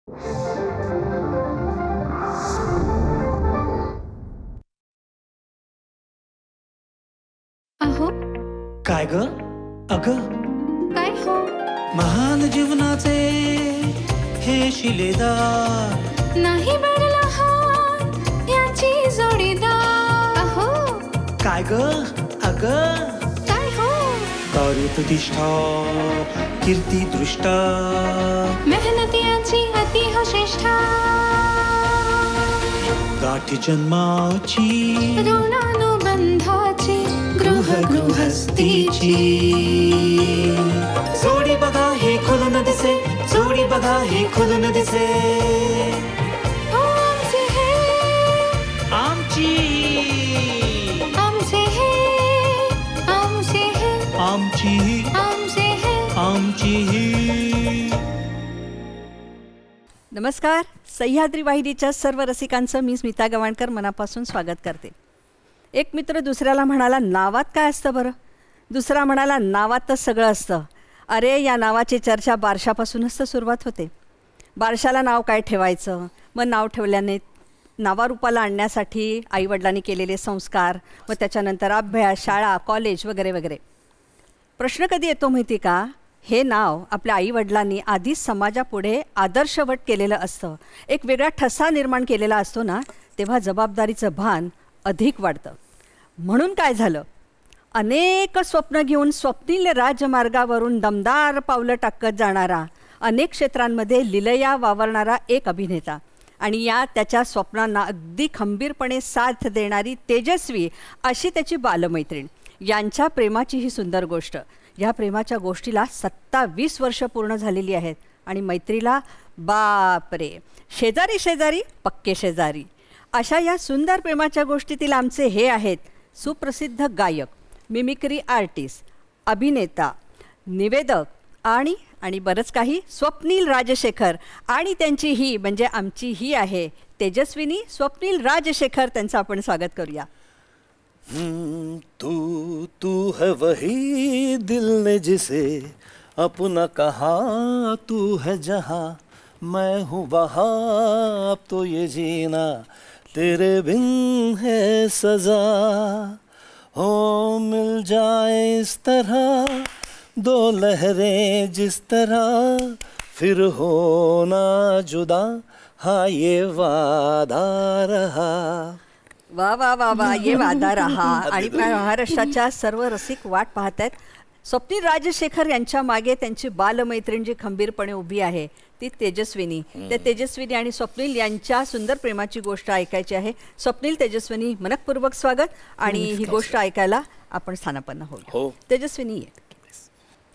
अहो काय ग अग काय हो महान जीवनाचे हे शिलेदार नाही बनला हात याची जोडीदार. अहो काय ग अग काय हो कार्यप्रतिष्ठा कीर्ती दृष्टा मेहनतीची अति हो श्रेष्ठा. गाठी जन्माची ऋणानुबंधाची गृहस्थीची जोडी बघा हे खुलून दिसे जोडी बघा हे खुलून दिसे हो आमचे हे आमची आमचे हे आमचे हे आमची आमचे हे आमची. नमस्कार. सह्याद्री वाहिनीच्या सर्व रसिकांचं मी स्मिता गवाणकर मनापासून स्वागत करते. एक मित्र दुसऱ्याला म्हणाला, नावात काय असतं बरं? दुसरा म्हणाला, नावातच सगळं असतं. अरे, या नावाची चर्चा बारशापासूनच तर सुरुवात होते. बारशाला नाव काय ठेवायचं, मग नाव ठेवल्याने नावारूपाला आणण्यासाठी आईवडिलांनी केलेले संस्कार, मग त्याच्यानंतर अभ्यास, शाळा, कॉलेज वगैरे वगैरे. प्रश्न कधी येतो माहिती का? हे नाव आपल्या आईवडिलांनी आधीच समाजापुढे आदर्शवत केलेलं असतं, एक वेगळा ठसा निर्माण केलेला असतो ना, तेव्हा जबाबदारीचं भान अधिक वाढतं. म्हणून काय झालं, अनेक स्वप्न घेऊन स्वप्नील राजमार्गावरून दमदार पावलं टाकत जाणारा, अनेक क्षेत्रांमध्ये लिलया वावरणारा एक अभिनेता आणि या त्याच्या स्वप्नांना अगदी खंबीरपणे साथ देणारी तेजस्वी अशी त्याची बालमैत्रीण, यांच्या प्रेमाची ही सुंदर गोष्ट. या प्रेमाच्या गोष्टीला 27 वर्ष पूर्ण झालेली आहेत आणि मैत्रीला बापरे, शेजारी शेजारी पक्के शेजारी. अशा या सुंदर प्रेमाच्या गोष्टीतील आमचे हे आहेत सुप्रसिद्ध गायक, मिमिक्री आर्टिस्ट, अभिनेता, निवेदक आणि आणि बरंच काही, स्वप्नील राजशेखर. आणि त्यांची ही म्हणजे आमची ही आहे तेजस्विनी स्वप्नील राजशेखर. त्यांचं आपण स्वागत करूया. तू है वही दिल ने जिसे अपना कहा, तू है जहाँ मैं हूँ वहाँ, अब तो ये जीना तेरे बिन है सजा. हो मिल जाए इस तरह दो लहरें जिस तरह, फिर हो ना जुदा, हाँ ये वादा रहा. वा वा वा वा, ये वादा रहा. आणि महाराष्ट्राच्या सर्व रसिक वाट पाहत आहेत. स्वप्नील राजशेखर यांच्या मागे त्यांची बालमैत्रीण जी खंबीरपणे उभी आहे ती तेजस्विनी. त्या तेजस्विनी आणि स्वप्नील यांच्या सुंदर प्रेमाची गोष्ट ऐकायची आहे. स्वप्नील, तेजस्विनी, मनपूर्वक स्वागत. आणि ही गोष्ट ऐकायला आपण स्थानापन्न होऊ. तेजस्विनी,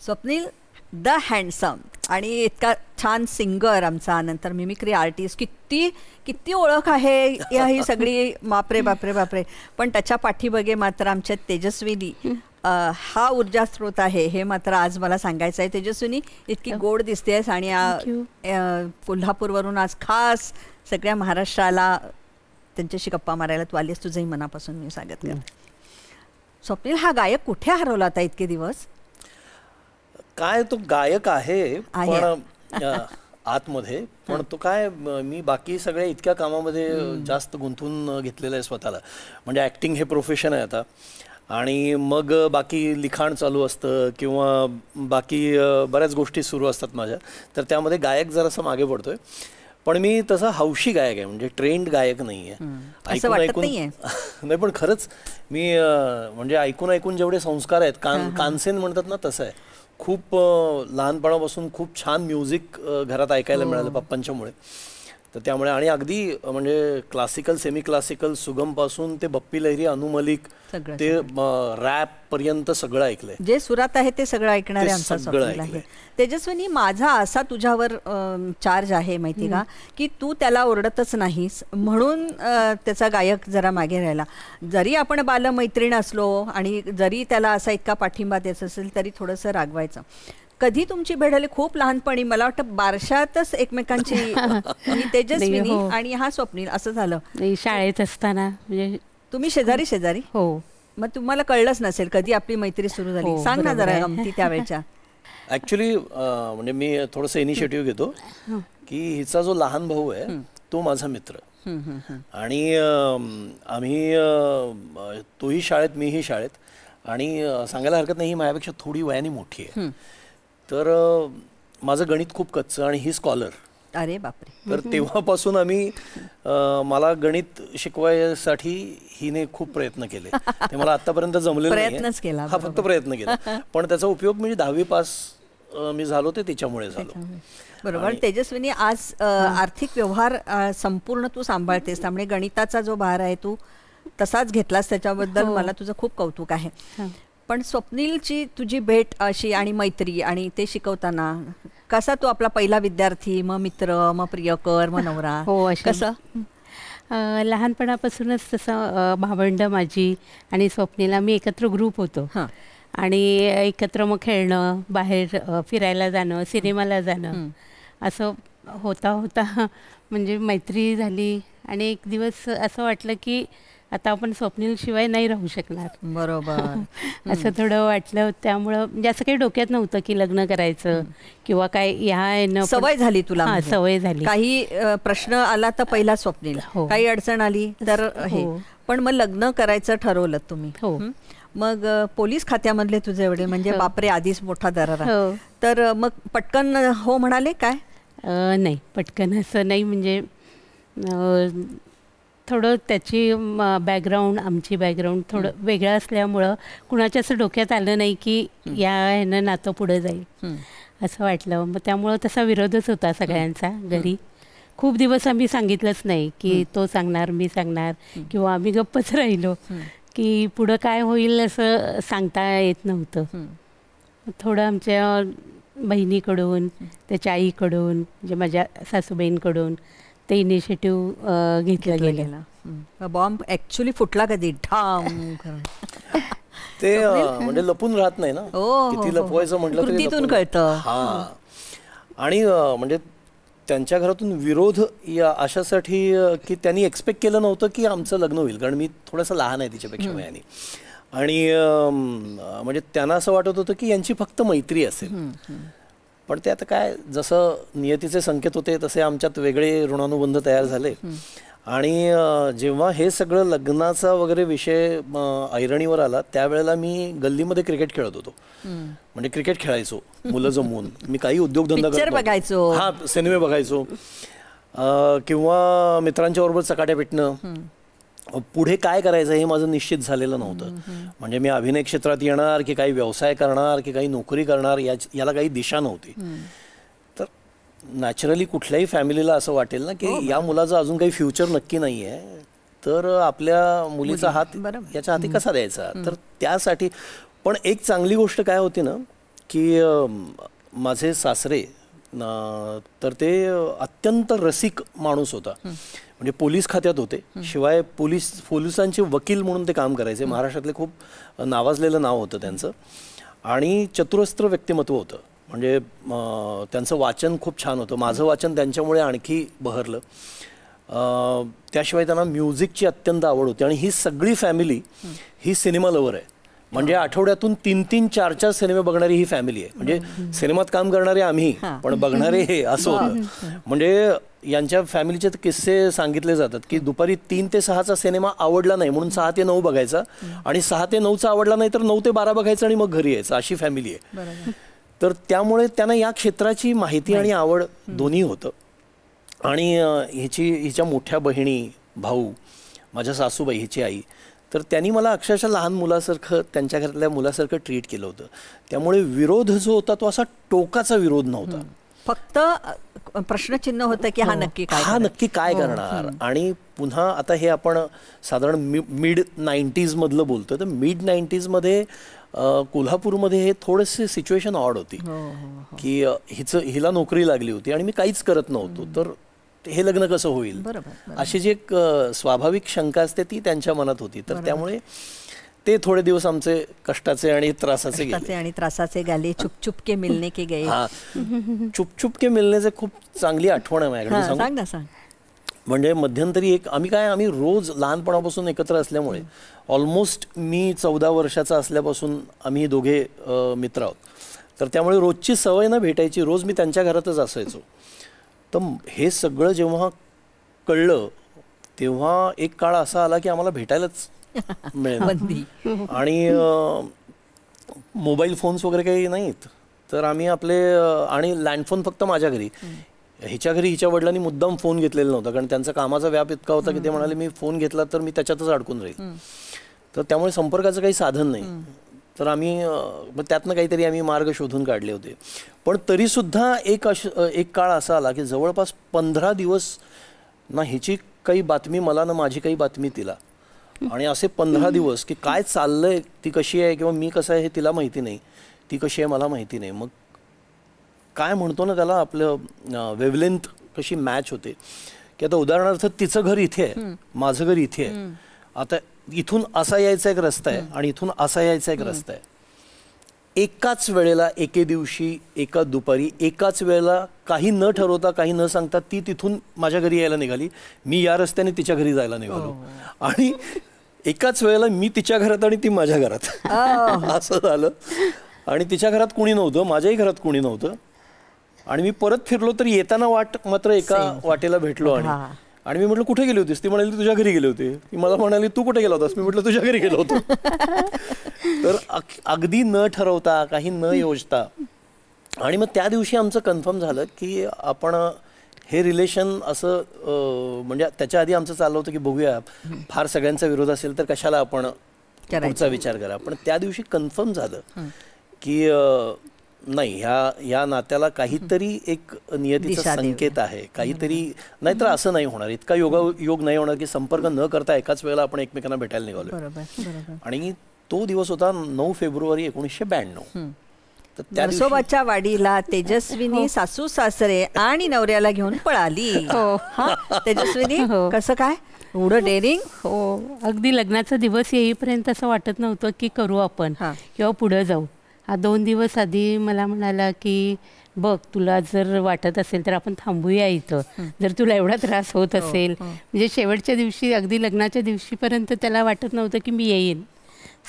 स्वप्नील द हँडसम आणि इतका छान सिंगर आमचा, नंतर मिमिक्री आर्टिस्ट, किती किती ओळख आहे ही सगळी, बापरे बापरे बापरे. पण त्याच्या पाठीमागे मात्र आमच्या तेजस्विनी हा ऊर्जा स्रोत आहे, हे मात्र आज मला सांगायचं आहे. तेजस्विनी, इतकी गोड दिसतेस आणि कोल्हापूरवरून आज खास सगळ्या महाराष्ट्राला त्यांच्याशी गप्पा मारायला तू आलीस. तुझंही मनापासून मी स्वागत करते. स्वप्नील, हा गायक कुठे हरवला होता इतके दिवस? काय तो गायक आहे पण आतमध्ये, पण तो काय, मी बाकी सगळ्या इतक्या कामामध्ये जास्त गुंतवून घेतलेलं आहे स्वतःला. म्हणजे ॲक्टिंग हे प्रोफेशन आहे आता, आणि मग बाकी लिखाण चालू असतं किंवा बाकी बऱ्याच गोष्टी सुरू असतात माझ्या, तर त्यामध्ये गायक जरासं मागे पडतोय. पण मी तसा हौशी गायक आहे, म्हणजे ट्रेंड गायक नाही आहे. ऐकून ऐकून नाही, पण खरंच मी म्हणजे ऐकून ऐकून जेवढे संस्कार आहेत, कानसेन म्हणतात ना, तसं आहे. खूप लहानपणापासून खूप छान म्युझिक घरात ऐकायला मिळालं पप्पांच्यामुळे. तर त्यामुळे, आणि अगदी म्हणजे क्लासिकल, सेमी क्लासिकल, सुगमपासून ते बप्पी लहिरी, अनु मलिक, ते रॅप पर्यंत सगळं ऐकलंय. जे सुरात आहे ते सगळं ऐकणारे आमचा स्वप्नील आहे. तेजस्विनी, माझा असा तुझ्यावर चार्ज आहे माहिती का, की तू त्याला ओरडतच नाहीस, म्हणून त्याचा गायक जरा मागे राहिला. जरी आपण बालमैत्रीण असलो आणि जरी त्याला असा इतका पाठिंबा द्यायचा असेल तरी थोडंसं रागवायचं. कधी तुमची भेट झाली? खूप लहानपणी, मला वाटतं बारशातच एकमेकांची. तेजस्विनी आणि हा स्वप्नील असं झालं शाळेत असताना. म्हणजे तुम्ही शेजारी शेजारी? हो. मग तुम्हाला कळलंच नसेल कधी आपली मैत्री सुरू झाली. सांग ना जरा गमती त्यावेळच्या. ॲक्च्युली म्हणजे मी थोडंसं इनिशिएटिव्ह घेतो की हिचा जो लहान भाऊ आहे तो माझा मित्र आणि आम्ही तोही शाळेत मीही शाळेत आणि सांगायला हरकत नाही ही माझ्यापेक्षा थोडी वयाने मोठी आहे. तर माझं गणित खूप कच्चं आणि ही स्कॉलर. अरे बापरे. तर तेव्हापासून आम्ही मला गणित शिकवायसाठी हिने खूप प्रयत्न केले. ते मला आतापर्यंत जमलेलं नाही. प्रयत्नच केला. हा फक्त प्रयत्न केला पण त्याचा उपयोग म्हणजे 10वी पास मी झालो ते तिच्यामुळे झालो. बरोबर. तेजस्विनी, आज आर्थिक व्यवहार संपूर्ण तू सांभाळतेस, त्यामुळे गणिताचा जो भार आहे तू तसाच घेतलास, त्याच्याबद्दल मला तुझं खूप कौतुक आहे. पण स्वप्नीलची तुझी भेट अशी आणि मैत्री आणि ते शिकवताना कसा तू आपला पहिला विद्यार्थी, मग मित्र, मग प्रियकर, मग नवरा, हो कसं? लहानपणापासूनच तसं भावंड माझी आणि स्वप्नीला मी एकत्र ग्रुप होतो आणि एकत्र मग खेळणं, बाहेर फिरायला जाणं, सिनेमाला जाणं असं होता होता म्हणजे मैत्री झाली. आणि एक दिवस असं वाटलं की आता आपण स्वप्नील शिवाय नाही राहू शकणार. बरोबर. असं थोडं वाटलं. त्यामुळं म्हणजे असं काही डोक्यात नव्हतं की लग्न करायचं किंवा काय. ह्या सवय झाली तुला? हां, सवय झाली. काही प्रश्न आला तर पहिला स्वप्नील, काही अडचण आली तर हे. पण मग लग्न करायचं ठरवलं तुम्ही. हो. मग पोलीस खात्यामधले तुझे वडील म्हणजे बापरे, आधीच मोठा दरारा. तर मग पटकन हो म्हणाले काय? नाही, पटकन असं नाही. म्हणजे थोडं त्याची बॅकग्राऊंड, आमची बॅकग्राऊंड थोडं वेगळं असल्यामुळं कुणाच्या असं डोक्यात आलं नाही की या ह्यानं नातं पुढं जाईल असं वाटलं. मग त्यामुळं तसा विरोधच होता सगळ्यांचा घरी. खूप दिवस आम्ही सांगितलंच नाही की तो सांगणार, मी सांगणार, किंवा आम्ही गप्पच राहिलो की पुढं काय होईल असं सांगता येत नव्हतं. थोडं आमच्या बहिणीकडून, त्याच्या आईकडून, म्हणजे माझ्या सासूबाईंकडून ते इनिशिएटिव्ह घेतलं गेलं. बॉम्ब ॲक्च्युली फुटला कधी? ठाम. ते म्हणजे लपून राहत नाही ना, किती लपवायचं म्हटलं तरी कृतीतून कळतं. हा. आणि म्हणजे त्यांच्या घरातून विरोध या अशासाठी की त्यांनी एक्सपेक्ट केलं नव्हतं की आमचं लग्न होईल, कारण मी थोडंसं लहान आहे तिच्यापेक्षा वयाने. आणि म्हणजे त्यांना असं वाटत होतं की यांची फक्त मैत्री असेल. पण ते आता काय, जसं नियतीचे संकेत होते तसे आमच्यात वेगळे ऋणानुबंध तयार झाले. आणि जेव्हा हे सगळं लग्नाचा वगैरे विषय ऐरणीवर आला त्यावेळेला मी गल्लीमध्ये क्रिकेट खेळत होतो. म्हणजे क्रिकेट खेळायचो मुलं जमवून. मी काही उद्योगधंदा बघायचो, हा, सिनेमे बघायचो किंवा मित्रांच्या बरोबर चकाट्या पेटणं. पुढे काय करायचं हे माझं निश्चित झालेलं नव्हतं. म्हणजे मी अभिनय क्षेत्रात येणार की काही व्यवसाय करणार की काही नोकरी करणार याला काही दिशा नव्हती. तर नॅचरली कुठल्याही फॅमिलीला असं वाटेल ना की या मुलाचं अजून काही फ्युचर नक्की नाही आहे, तर आपल्या मुलीचा हात याच्या हाती कसा द्यायचा. तर त्यासाठी पण एक चांगली गोष्ट काय होती ना की माझे सासरे तर ते अत्यंत रसिक माणूस होता. म्हणजे पोलीस खात्यात होते, शिवाय पोलिसांचे वकील म्हणून ते काम करायचे. महाराष्ट्रातले खूप नावाजलेलं नाव होतं त्यांचं आणि चतुरस्त्र व्यक्तिमत्व होतं. म्हणजे त्यांचं वाचन खूप छान होतं. माझं वाचन त्यांच्यामुळे आणखी बहरलं. त्याशिवाय त्यांना म्युझिकची अत्यंत आवड होती. आणि ही सगळी फॅमिली ही सिनेमा लवर आहे. म्हणजे आठवड्यातून 3-3, 4-4 सिनेमे बघणारी ही फॅमिली आहे. म्हणजे सिनेमात काम करणारे आम्ही, पण बघणारे हे, असं होतं. म्हणजे यांच्या फॅमिलीचे किस्से सांगितले जातात की दुपारी 3 ते 6चा सिनेमा आवडला नाही म्हणून 6 ते 9 बघायचा, आणि 6 ते 9चा आवडला नाही तर 9 ते 12 बघायचं आणि मग घरी यायचं. अशी फॅमिली आहे. तर त्यामुळे त्यांना या क्षेत्राची माहिती आणि आवड दोन्ही होतं. आणि हिच्या मोठ्या बहिणी, भाऊ, माझ्या सासूबाई, हिची आई, तर त्यांनी मला अक्षरशः लहान मुलासारखं, त्यांच्या घरातल्या मुलासारखं ट्रीट केलं होतं. त्यामुळे विरोध जो होता तो असा टोकाचा विरोध नव्हता. फक्त प्रश्नचिन्ह होतं की हा नक्की काय करणार. आणि पुन्हा आता हे आपण साधारण मिड 90s मधलं बोलतो. तर मिड 90s मध्ये कोल्हापूरमध्ये हे थोडेसे सिच्युएशन ऑड होती की हिला नोकरी लागली होती आणि मी काहीच करत नव्हतो. तर हे लग्न कसं होईल, अशी जी एक स्वाभाविक शंका असते ती त्यांच्या मनात होती. तर त्यामुळे ते थोडे दिवस आमचे कष्टाचे आणि त्रासाचे गेले. चुप के मिलने के गए. चुप के मिलनेचे खूप चांगली आठवण आहे माझ्याकडे. सांग. म्हणजे मध्यंतरी आम्ही रोज लहानपणापासून एकत्र असल्यामुळे ऑलमोस्ट मी 14 वर्षाचा असल्यापासून आम्ही दोघे मित्र आहोत. तर त्यामुळे रोजची सवय ना भेटायची, रोज मी त्यांच्या घरातच असायचो. तर हे सगळं जेव्हा कळलं तेव्हा एक काळ असा आला की आम्हाला भेटायलाच मिळेल. आणि मोबाईल फोन्स वगैरे काही नाहीत, तर आम्ही आपले आणि लँडफोन फक्त माझ्या घरी. हिच्या घरी हिच्या वडिलांनी मुद्दाम फोन घेतलेला नव्हता, कारण त्यांचा कामाचा व्याप इतका होता की ते म्हणाले मी फोन घेतला तर मी त्याच्यातच अडकून राहील. तर त्यामुळे संपर्काचं काही साधन नाही. तर आम्ही त्यातनं काहीतरी आम्ही मार्ग शोधून काढले होते. पण तरीसुद्धा एक काळ असा आला की जवळपास 15 दिवस ना हिची काही बातमी मला ना माझी काही बातमी तिला. आणि असे 15 दिवस की काय चाललंय, ती कशी आहे किंवा मी कसं आहे हे तिला माहिती नाही, ती कशी आहे मला माहिती नाही. मग काय म्हणतो ना त्याला, आपलं वेवलेंथ कशी मॅच होते की आता उदाहरणार्थ तिचं घर इथे आहे, माझं घर इथे आहे. आता इथून असा यायचा एक रस्ता आहे आणि इथून असा यायचा एक रस्ता आहे. एकाच वेळेला एके दिवशी एका दुपारी एकाच वेळेला काही न ठरवता काही न सांगता ती तिथून माझ्या घरी यायला निघाली, मी या रस्त्याने तिच्या घरी जायला निघालो. आणि एकाच वेळेला मी तिच्या घरात आणि ती माझ्या घरात असं झालं. आणि तिच्या घरात कुणी नव्हतं, माझ्याही घरात कुणी नव्हतं. आणि मी परत फिरलो तर येताना वाट मात्र एका वाटेला भेटलो. आणि मी म्हटलं कुठे गेली होतीस? ती म्हणाली तुझ्या घरी गेले होते. ती मला म्हणाली तू कुठे गेला होतास? मी म्हटलं तुझ्या घरी गेलो होतो. तर अगदी न ठरवता काही न योजता. आणि मग त्या दिवशी आमचं कन्फर्म झालं की आपण हे रिलेशन असं म्हणजे त्याच्या आधी आमचं चाललं होतं की बघूया, फार सगळ्यांचा विरोध असेल तर कशाला आपण पुढचा विचार करा. पण त्या दिवशी कन्फर्म झालं की नाही, या नात्याला काहीतरी एक नियतीचा संकेत आहे, काहीतरी. नाहीतर असं नाही होणार, इतका योग नाही होणार की संपर्क न करता एकाच वेळेला आपण एकमेकांना भेटायला निघालो. आणि तो दिवस होता 9 फेब्रुवारी 1992. तर नरसोबाच्या वाडीला तेजस्विनी सासू सासरे आणि नवऱ्याला घेऊन पळाली. तेजस्विनी कसं काय एवढं डेअरिंग? हो, अगदी लग्नाचा दिवस येईपर्यंत असं वाटत नव्हतं की करू आपण किंवा पुढे जाऊ. हा 2 दिवस आधी मला म्हणाला की बघ, तुला जर वाटत असेल तर आपण थांबूया इथं, जर तुला एवढा त्रास होत असेल. म्हणजे शेवटच्या दिवशी, अगदी लग्नाच्या दिवशीपर्यंत त्याला वाटत नव्हतं की मी येईन.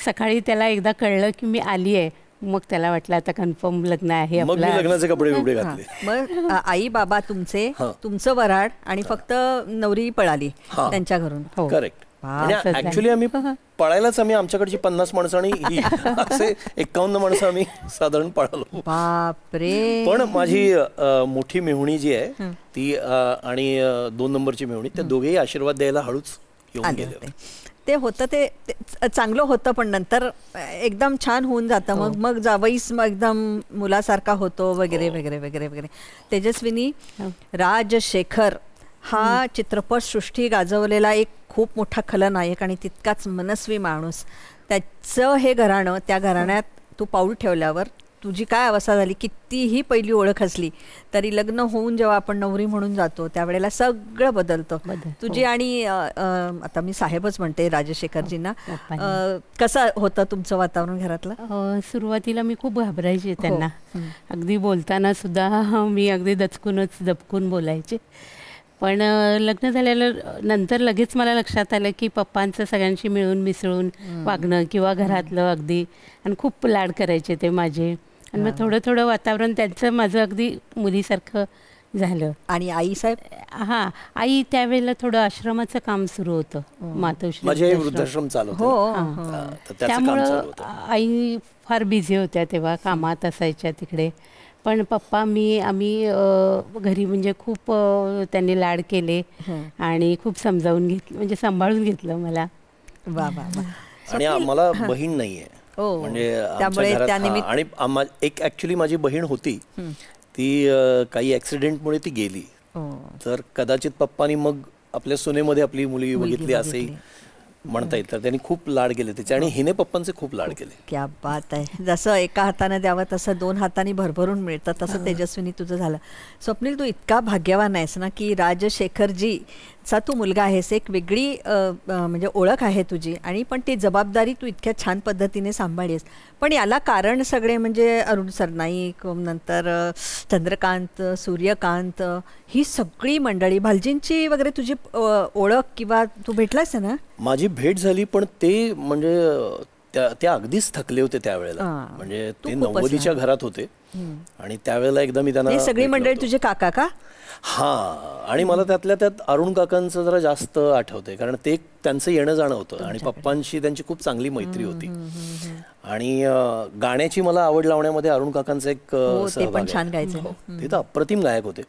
सकाळी त्याला एकदा कळलं की मी आली आहे, मग त्याला वाटलं आता कन्फर्म लग्न आहे आपलं. लग्नाचे कपडे बिपडे घातले. मग आई बाबा तुमचं वराड आणि फक्त नवरी पळाली त्यांच्या घरून. करेक्ट. ऍक्च्युली आम्ही पळायलाच आमच्याकडची 50 माणसं आणि असे 51 माणसं आम्ही साधारण पळालो. बापरे. पण माझी मोठी मेहुणी जी आहे ती आणि 2 नंबरची मेहुणी, त्या दोघेही आशीर्वाद द्यायला हळूच येऊन गेले. ते होतं ते चांगलं होतं, पण नंतर एकदम छान होऊन जातं. मग जावईस एकदम मुलासारखा होतो वगैरे वगैरे वगैरे वगैरे. तेजस्विनी, राजशेखर हा चित्रपटसृष्टी गाजवलेला एक खूप मोठा खलनायक आणि तितकाच मनस्वी माणूस. त्याचं हे घराणं, त्या घराण्यात तू पाऊल ठेवल्यावर तुझी काय अवस्था झाली? कितीही पहिली ओळख असली तरी लग्न होऊन जेव्हा आपण नवरी म्हणून जातो त्यावेळेला सगळं बदलतं. तुझी आणि आता मी साहेबच म्हणते राजशेखरजींना, कसं होतं तुमचं वातावरण घरातलं? सुरुवातीला मी खूप घाबरायचे त्यांना. अगदी बोलताना सुद्धा मी अगदी दबकून बोलायचे. पण लग्न झालेलं नंतर लगेच मला लक्षात आलं की पप्पांचं सगळ्यांशी मिळून मिसळून वागणं किंवा घरातलं अगदी, आणि खूप लाड करायचे ते माझे. आणि मग थोडं थोडं वातावरण त्यांचं माझं अगदी मुलीसारखं झालं. आणि आई साहेब? आई त्यावेळेला थोडं आश्रमाचं काम सुरू होतं, मातोश्री वृद्धाश्रम चालू होतं. त्यामुळं आई फार बिझी होत्या तेव्हा, कामात असायच्या तिकडे. पण पप्पा आम्ही घरी म्हणजे खूप त्यांनी लाड केले आणि खूप समजावून घेतलं, म्हणजे सांभाळून घेतलं मला. आणि आम्हाला बहीण नाहीये, म्हणजे आणि एक ऍक्च्युली माझी बहीण होती, ती काही ऍक्सिडेंटमुळे ती गेली. तर कदाचित पप्पानी मग आपल्या सुनेमध्ये आपली मुलगी बघितली असेही म्हणता येईल. तर त्यांनी खूप लाड केले त्याचे आणि हिने पप्पांचे खूप लाड केले. क्या बात आहे. जसं एका हाताने द्यावं तसं 2 हातांनी भरभरून मिळतं, तसं तेजस्विनी तुझं झालं. स्वप्नील, तू इतका भाग्यवान आहेस ना की राजशेखरजीचा तू मुलगा आहेस. एक वेगळी म्हणजे ओळख आहे तुझी, आणि पण ती जबाबदारी तू इतक्या छान पद्धतीने सांभाळीस. पण याला कारण सगळे म्हणजे अरुण सरनाईक, नंतर चंद्रकांत, सूर्यकांत, ही सगळी मंडळी, भालजींची वगैरे तुझी ओळख किंवा तू भेटलास ना? माझी भेट झाली, पण ते म्हणजे ते अगदीच थकले होते त्यावेळेला. म्हणजे ते 90च्या घरात होते आणि त्यावेळेला एकदा मी त्यांना सगळी मंडळी तुझे काका का? हा, आणि मला त्यातल्या त्यात अरुण काकांचं जरा जास्त आठवतंय, कारण ते त्यांचं येणं जाणं होतं आणि पप्पांशी त्यांची खूप चांगली मैत्री होती. आणि गाण्याची मला आवड लावण्यामध्ये अरुण काकांचं एक सहभाग आहे. ते तर अप्रतिम गायक होते.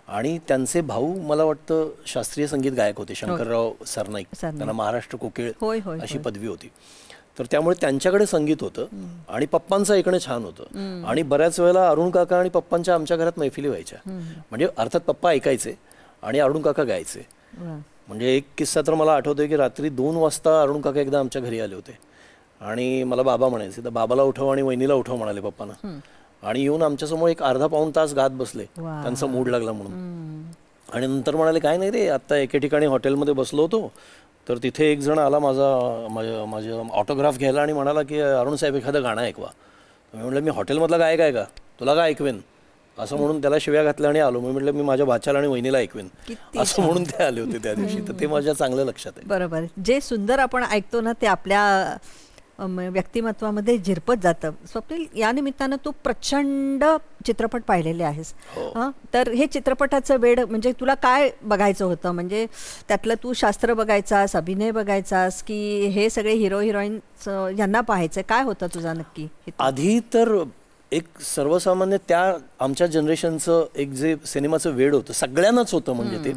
आणि त्यांचे भाऊ मला वाटतं शास्त्रीय संगीत गायक होते, शंकरराव सरनाईक. त्यांना महाराष्ट्र कोकिळ अशी पदवी होती. तर त्यामुळे त्यांच्याकडे संगीत होतं आणि पप्पांचं ऐकणं छान होतं. आणि बऱ्याच वेळेला अरुण काका आणि पप्पांच्या आमच्या घरात मैफिली व्हायच्या. म्हणजे अर्थात पप्पा ऐकायचे आणि अरुण काका गायचे. म्हणजे एक किस्सा तर मला आठवतोय की रात्री 2 वाजता अरुण काका एकदा आमच्या घरी आले होते आणि मला बाबा म्हणायचे. तर बाबाला उठव आणि वहिनीला उठव म्हणाले पप्पांना. आणि येऊन आमच्यासमोर एक अर्धा पाऊण तास गात बसले, त्यांचा मूड लागला म्हणून. आणि नंतर म्हणाले काय नाही रे, आता एके ठिकाणी हॉटेलमध्ये बसलो होतो तर तिथे एक जण आला माझं ऑटोग्राफ घ्यायला आणि म्हणाला की अरुण साहेब एखादं गाणं ऐकवा. मी म्हटलं मी हॉटेलमधला गायक आहे का, तुला काय ऐकवेन असं म्हणून त्याला शिव्या घातल्या आणि आलो. मी म्हटलं मी माझ्या भाच्याला आणि वहिनीला ऐकवेन असं म्हणून ते आले होते त्या दिवशी. तर ते माझ्या चांगलं लक्षात आहे. बरोबर, जे सुंदर आपण ऐकतो ना ते आपल्या व्यक्तिमत्वामध्ये झिरपत जातं. स्वप्नील, या निमित्तानं तू प्रचंड चित्रपट पाहिलेले आहेस. तर हे चित्रपटाचं वेड म्हणजे तुला काय बघायचं होतं? म्हणजे त्यातलं तू शास्त्र बघायचास, अभिनय बघायचास, की हे सगळे हिरो हिरोईन यांना पाहायचं, काय होतं तुझा नक्की? आधी तर एक सर्वसामान्य त्या आमच्या जनरेशनचं एक जे सिनेमाचं वेड होतं सगळ्यांनाच होतं. म्हणजे ते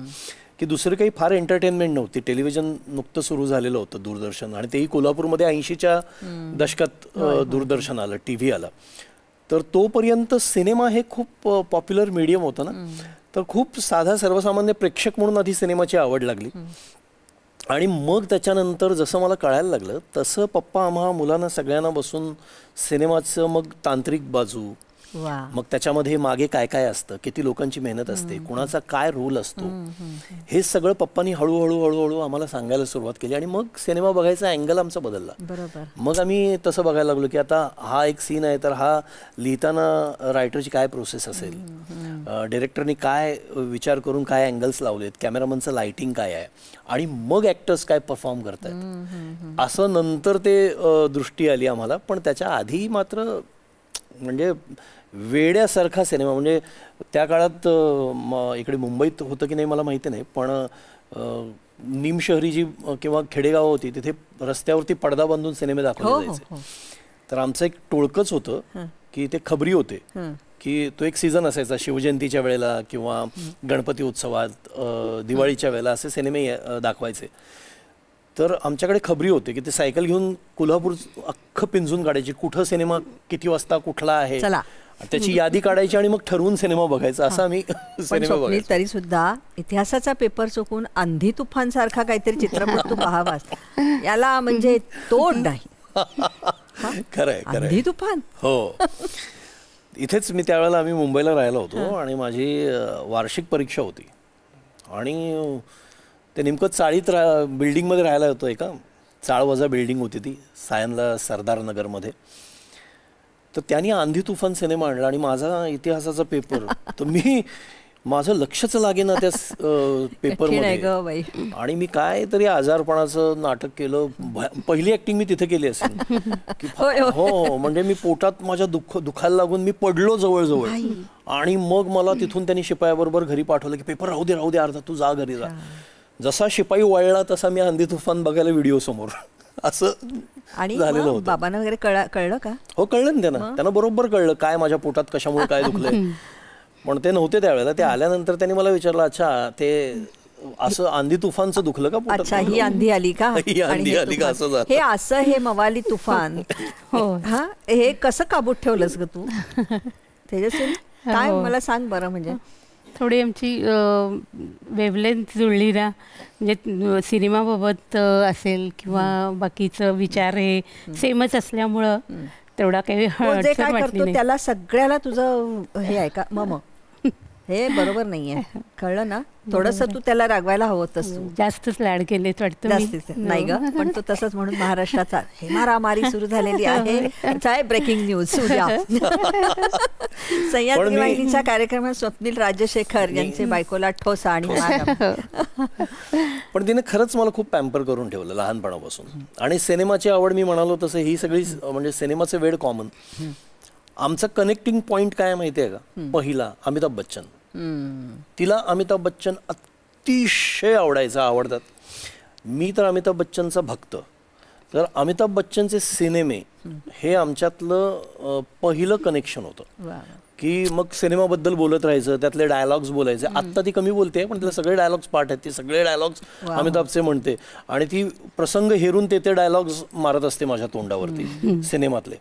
की दुसरं काही फार एंटरटेनमेंट नव्हती. टेलिव्हिजन नुकतं सुरू झालेलं होतं, दूरदर्शन. आणि तेही कोल्हापूरमध्ये 80च्या दशकात दूरदर्शन आलं, TV आला. तर तोपर्यंत सिनेमा हे खूप पॉप्युलर मीडियम होतं ना. तर खूप साधा सर्वसामान्य प्रेक्षक म्हणून आधी सिनेमाची आवड लागली. आणि मग त्याच्यानंतर जसं मला कळायला लागलं तसं पप्पा आम्हा मुलांना सगळ्यांना बसून सिनेमाचं मग तांत्रिक बाजू, मग त्याच्यामध्ये मागे काय काय असतं, किती लोकांची मेहनत असते, कुणाचा काय रोल असतो, हे सगळं पप्पांनी हळूहळू हळूहळू आम्हाला सांगायला सुरुवात केली. आणि मग सिनेमा बघायचा अँगल आमचा बदलला. बरोबर. मग आम्ही तसं बघायला लागलो की आता हा एक सीन आहे तर हा लिहिताना रायटरची काय प्रोसेस असेल, डिरेक्टरनी काय विचार करून काय अँगल्स लावलेत, कॅमेरामनचं लाइटिंग काय आहे, आणि मग ॲक्टर्स काय परफॉर्म करतायत, असं नंतर ते दृष्टी आली आम्हाला. पण त्याच्या आधी मात्र म्हणजे वेड्यासारखा सिनेमा. म्हणजे त्या काळात इकडे मुंबईत होतं की नाही मला माहिती नाही, पण निमशहरी जी किंवा खेडेगाव होती तिथे रस्त्यावरती पडदा बांधून सिनेमे दाखवले जायचे. तर आमचं एक टोळकंच होतं की ते खबरी होते की तो एक सीझन असायचा शिवजयंतीच्या वेळेला किंवा गणपती उत्सवात, दिवाळीच्या वेळेला असे सिनेमे दाखवायचे. तर आमच्याकडे खबरी होते की ते सायकल घेऊन कोल्हापूर अख्खं पिंजून काढायची, कुठं सिनेमा किती वाजता कुठला आहे त्याची यादी काढायची आणि मग ठरवून सिनेमा बघायचा. असं आम्ही सिनेमा बघायचो. तरी सुद्धा इतिहासाचा पेपर चुकून आंधी तुफान सारखा काहीतरी चित्रपट तू पाहावास याला म्हणजे तोड नाही. खरंय आंधी तुफान. हो, इथेच मी त्यावेळेला आम्ही मुंबईला राहिलो होतो आणि माझी वार्षिक परीक्षा होती आणि ते नेमकं चाळीत बिल्डिंगमध्ये राहायला होतो. एका चाळवजा बिल्डिंग होती ती सायनला सरदार नगरमध्ये. तर त्यांनी आंधी तुफान सिनेमा आणला आणि माझा इतिहासाचा पेपर, तर माझं लक्षच लागेना त्या पेपरमध्ये. आणि मी काय तरी आजारपणाचं नाटक केलं. पहिली ऍक्टिंग मी तिथे केली असेल. हो, म्हणजे मी पोटात माझ्या दुखायला लागून मी पडलो जवळजवळ. आणि मग मला तिथून त्यांनी शिपायाबरोबर घरी पाठवलं की पेपर राहू दे अर्धा, तू जा घरी जा. जसा शिपाई वळला तसा मी आंधी तुफान बघायला व्हिडिओ समोर असं झालेलं होतं. बाबांना वगैरे कळलं का? हो, कळलं ना त्यांना बरोबर कळलं काय माझ्या पोटात कशामुळे काय दुखलंय. पण ते नव्हते त्यावेळेला. ते आल्यानंतर त्यांनी मला विचारलं, अच्छा ते असं आंधी तुफानचं दुखलं का पोटात? अच्छा, ही आंधी आली का? ही आंधी आली का? असं झालं. हे असं हे मवाली तुफान. हो, हा, हे कसं काबूत ठेवलंस ग तू तेजस्वी? काय मला सांग बरं. म्हणजे थोडी आमची वेवलेंथ जुळली ना. म्हणजे सिनेमाबाबत असेल किंवा बाकीचं विचार हे सेमच असल्यामुळं तेवढा काही जे काय करतो त्याला सगळ्याला तुझं हे आहे का? मग हे बरोबर नाहीये, कळलं ना? थोडस तू त्याला रागवायला हवं होतंस तू. जास्तच लाड केलेत वाटतं मी. जास्तीच नाही ग, पण तू तसंच म्हणून महाराष्ट्राचा हे मारामारी सुरू झालेली आहे. ब्रेकिंग न्यूज उद्या सह्याद्री वाहिनीच्या कार्यक्रमात स्वप्नील राजशेखर यांचे बायकोला ठोसा आणि मार. पण तिने खरंच मला खूप पॅम्पर करून ठेवलं लहानपणापासून. आणि सिनेमाची आवड मी म्हणालो तसं ही सगळी म्हणजे सिनेमाचे वेळ कॉमन. आमचा कनेक्टिंग पॉइंट काय माहिती आहे का? पहिला अमिताभ बच्चन. तिला अमिताभ बच्चन अतिशय आवडतात. मी तर अमिताभ बच्चनचा भक्त. तर अमिताभ बच्चनचे सिनेमे हे आमच्यातलं पहिलं कनेक्शन होतं की मग सिनेमाबद्दल बोलत राहायचं, त्यातले डायलॉग्स बोलायचे. आत्ता ती कमी बोलते पण तिला सगळे डायलॉग्स पाठ आहेत, ती सगळे डायलॉग्स अमिताभचे म्हणते आणि ती प्रसंग हेरून ते डायलॉग्स मारत असते माझ्या तोंडावरती सिनेमातले.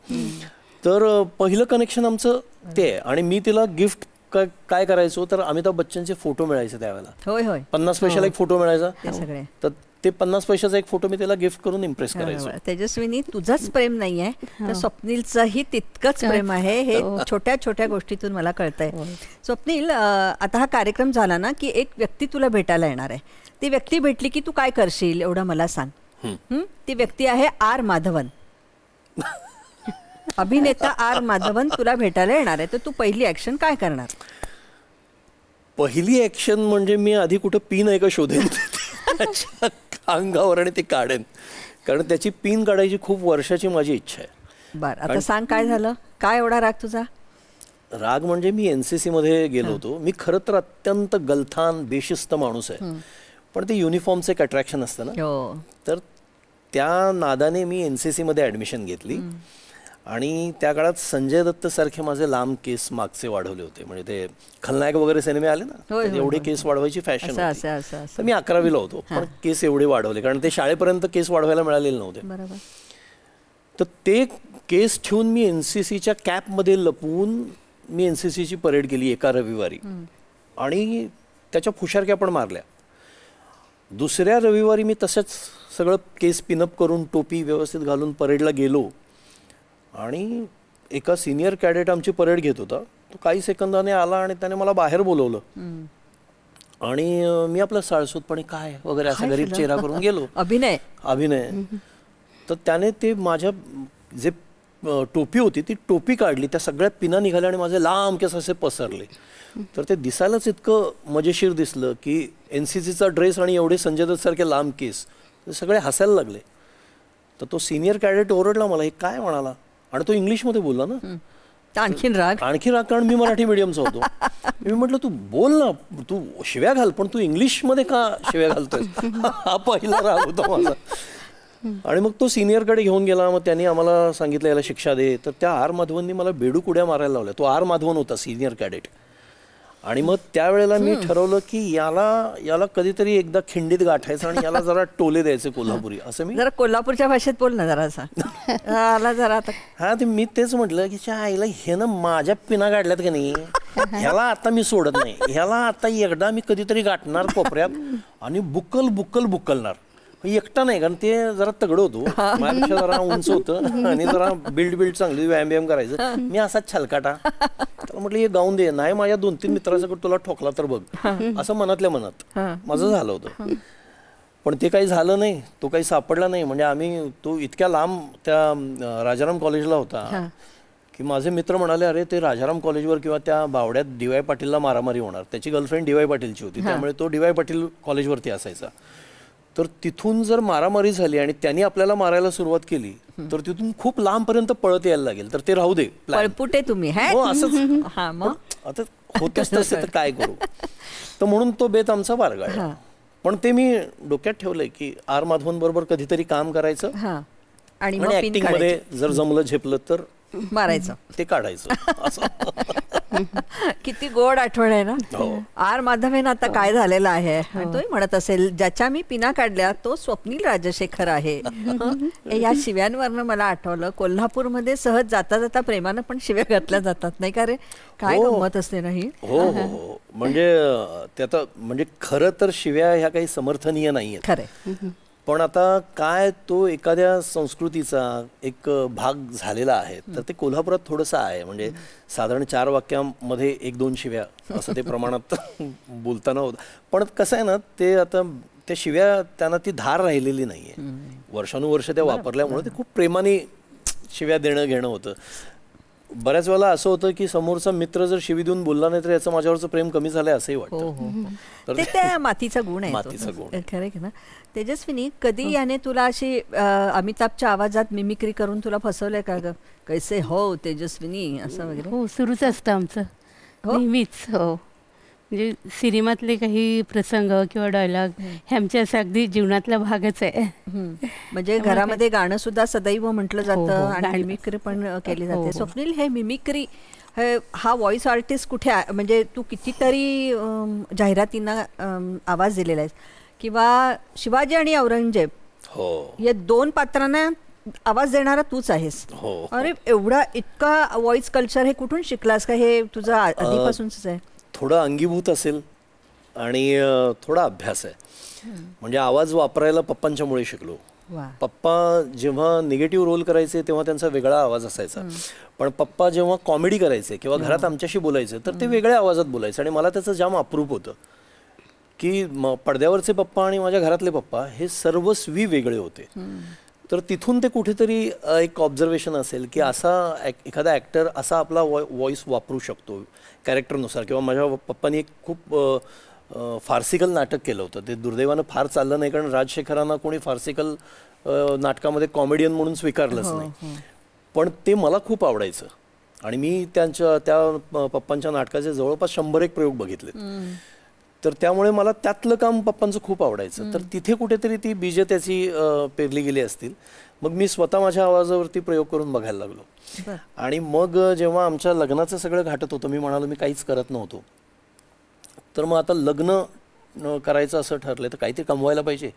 तर पहिलं कनेक्शन आमचं ते आहे. आणि मी तिला गिफ्ट काय करायचो तर अमिताभ बच्चनचे फोटो मिळायचे त्यावेळेला. होय होय, 50 पैशाला एक फोटो मिळायचा. तर ते 50 पैशाचा एक फोटो मी त्याला गिफ्ट करून इम्प्रेस करायचो. तेजस्विनी, तुझंच प्रेम नाहीये तर स्वप्नीलचंही तितकंच प्रेम आहे. हे छोट्या छोट्या गोष्टीतून मला कळतंय. स्वप्नील, आता हा कार्यक्रम झाला ना की एक व्यक्ती तुला भेटायला येणार आहे. ती व्यक्ती भेटली की तू काय करशील एवढं मला सांग. ती व्यक्ती आहे आर माधवन. अभिनेता आर माधवन तुला भेटायला येणार आहे, तर तू पहिली ऍक्शन काय करणार? पहिली ऍक्शन म्हणजे मी आधी कुठं पिन आहे का शोधेन त्याच्या अंगावर आणि ते काढेन, कारण त्याची पिन काढायची खूप वर्षाची माझी इच्छा आहे. बरं, आता सांग काय झालं, काय एवढा राग तुझा? राग म्हणजे मी NCC मध्ये गेलो होतो. मी खरं तर अत्यंत गलथान बेशिस्त माणूस आहे, पण ते युनिफॉर्मचं एक अट्रॅक्शन असतं ना, तर त्या नादाने मी NCC मध्ये ऍडमिशन घेतली. आणि त्या काळात संजय दत्त सारखे माझे लांब केस मागचे वाढवले होते. म्हणजे ते खलनायक वगैरे सिनेमे आले ना, एवढे केस वाढवायची फॅशन होती. तर मी 11वीला होतो पण केस एवढे वाढवले, कारण ते शाळेपर्यंत केस वाढवायला मिळालेले नव्हते. तर ते केस ठेवून मी NCCच्या कॅपमध्ये लपवून मी NCCची परेड केली एका रविवारी. आणि त्याच्या फुशारक्या पण मारल्या. दुसऱ्या रविवारी मी तसंच सगळं केस पिनअप करून टोपी व्यवस्थित घालून परेडला गेलो. आणि एका सिनियर कॅडेट आमची परेड घेत होता. तो काही सेकंदाने आला आणि त्याने मला बाहेर बोलवलं. आणि मी आपला साळसूतपणे काय वगैरे असा गरीब चेहरा करून गेलो. अभिनय. तर त्याने ते माझ्या जे टोपी होती ती टोपी काढली, त्या सगळ्या पिना निघाल्या आणि माझे लांब केस असे पसरले. तर ते दिसायलाच इतकं मजेशीर दिसलं की NCCचा ड्रेस आणि एवढे संजय दत्त सारखे लांब केस, ते सगळे हसायला लागले. तर तो सिनियर कॅडेट ओरडला मला, हे काय म्हणाला, आणि तो इंग्लिशमध्ये बोलला ना. आणखीन राग, कारण मी मराठी मीडियमचा होतो. मी म्हटलं तू बोल ना, तू शिव्या घाल, पण तू इंग्लिशमध्ये का शिव्या घालतोय? हा पहिला राग होता माझा. आणि मग तो सिनियरकडे घेऊन गेला. मग त्यांनी आम्हाला सांगितलं याला शिक्षा दे. तर त्या आर माधवननी मला बेडूक उड्या मारायला लावल्या. तो आर माधवन होता सिनियर कॅडेट. आणि मग त्यावेळेला मी ठरवलं की याला कधीतरी एकदा खिंडीत गाठायचं आणि याला जरा टोले द्यायचे कोल्हापुरी. असं मी जरा कोल्हापूरच्या भाषेत बोल ना जरासा. हा, ते मी तेच म्हटलं की आईला हे ना माझ्या पिना काढल्यात का नाही, ह्याला आता मी सोडत नाही. ह्याला आता एकदा मी कधीतरी गाठणार कोपऱ्यात आणि बुक्कलणार. एकटा नाही, कारण ते जरा तगड होतो, माझ्यापेक्षा जरा उंच होतं आणि जरा बिल्ड चांगली व्यायाम करायचं. मी असाच छलकाटा. त्याला म्हटलं हे गाऊन दे. नाही, माझ्या 2-3 मित्रांसकट तुला ठोकला तर बघ, असं मनातल्या मनात माझं झालं होतं. पण ते काही झालं नाही, तो काही सापडला नाही. म्हणजे तो इतक्या लांब त्या राजाराम कॉलेजला होता की माझे मित्र म्हणाले, अरे ते राजाराम कॉलेजवर किंवा त्या बावड्यात DY पाटीलला मारामारी होणार. त्याची गर्लफ्रेंड DY पाटीलची होती, त्यामुळे तो DY पाटील कॉलेजवरती असायचा. तर तिथून जर मारामारी झाली आणि त्यांनी आपल्याला मारायला सुरुवात केली तर तिथून खूप लांबपर्यंत पळत यायला लागेल. तर ते राहू दे, पळपुटे तुम्ही. असंच आता होतच तसं, तर काय करू. तर म्हणून तो बेत आमचा बारगाळला. पण ते मी डोक्यात ठेवलंय की आर माधवन बरोबर कधीतरी काम करायचं आणि ऍक्टिंग मध्ये जर जमलं झेपलं तर मारायचं, ते काढायचं. असं किती गोड आठवण आहे ना. आर माधवन आता काय झालेलं आहे, तोही म्हणत असेल, ज्याच्या मी पिना काढल्या तो स्वप्नील राजशेखर आहे. या शिव्यांवरनं मला आठवलं, कोल्हापूरमध्ये सहज जाता जाता प्रेमानं पण शिव्या घातल्या जातात, नाही का रे? काय गंमत असते नाही. म्हणजे ते आता म्हणजे खरं तर शिव्या ह्या काही समर्थनीय नाहीये. खरं, पण आता काय तो एखाद्या संस्कृतीचा एक भाग झालेला आहे, तर ते कोल्हापुरात थोडंसं आहे. म्हणजे साधारण 4 वाक्यामध्ये 1-2 शिव्या असं ते प्रमाणात बोलताना होतं. पण कसं आहे ना, ते आता त्या शिव्या त्यांना ती धार राहिलेली नाही आहे. वर्षानुवर्ष त्या वापरल्यामुळे ते खूप प्रेमाने शिव्या देणं घेणं होतं. बऱ्याच वेळेला असं होतं की समोरचा मित्र जर शिवी देऊन बोलला नाही तर याचं माझ्यावरचं प्रेम कमी झालंय असंही वाटतं. ते त्या मातीचा गुण आहे, मातीचा गुण. खरं की ना. तेजस्विनी, कधी याने तुला अशी अमिताभच्या आवाजात मिमिक्री करून तुला फसवलंय का ग? कैसे हो तेजस्विनी असं वगैरे? हो, सुरूच असतं आमचं नेहमीच. हो, म्हणजे सिनेमातले काही प्रसंग किंवा डायलॉग हे आमच्या असं अगदी जीवनातला भागच आहे. म्हणजे घरामध्ये गाणं सुद्धा सदैव म्हटलं जातं आणि गाणं. मिमिक्री पण केली जाते. स्वप्नील, हे मिमिक्री हा व्हॉइस आर्टिस्ट कुठे म्हणजे तू कितीतरी जाहिरातींना आवाज दिलेला आहेस किंवा शिवाजी आणि औरंगजेब या 2 पात्रांना आवाज देणारा तूच आहेस. अरे एवढा इतका व्हॉइस कल्चर हे कुठून शिकलास का? हे तुझं आधीपासूनच आहे? थोडं अंगीभूत असेल आणि थोडा अभ्यास आहे. म्हणजे आवाज वापरायला पप्पांच्यामुळे शिकलो. पप्पा जेव्हा निगेटिव्ह रोल करायचे तेव्हा त्यांचा वेगळा आवाज असायचा, पण पप्पा जेव्हा कॉमेडी करायचे किंवा घरात आमच्याशी बोलायचे तर ते वेगळ्या आवाजात बोलायचे आणि मला त्याचं जाम अप्रूप होतं की पडद्यावरचे पप्पा आणि माझ्या घरातले पप्पा हे सर्वस्वी वेगळे होते. तर तिथून ते कुठेतरी एक ऑब्झर्वेशन असेल की असा एखादा ॲक्टर असा आपला व्हॉइस वापरू शकतो कॅरेक्टरनुसार. किंवा माझ्या पप्पांनी एक खूप फार्सिकल नाटक केलं होतं, ते दुर्दैवानं फार चाललं नाही कारण राजशेखरांना कोणी फार्सिकल नाटकामध्ये कॉमेडियन म्हणून स्वीकारलंच नाही. पण ते मला खूप आवडायचं आणि मी त्या पप्पांच्या नाटकाचे जवळपास 100 प्रयोग बघितले. तर त्यामुळे मला त्यातलं काम पप्पांचं खूप आवडायचं. तर तिथे कुठेतरी ती बीज त्याची पेरली गेली असतील. मग मी स्वतः माझ्या आवाजावरती प्रयोग करून बघायला लागलो. आणि मग जेव्हा आमच्या लग्नाचं सगळं घाटत होतं, मी म्हणालो मी काहीच करत नव्हतो, तर मग आता लग्न करायचं असं ठरलं तर काहीतरी कमवायला पाहिजे.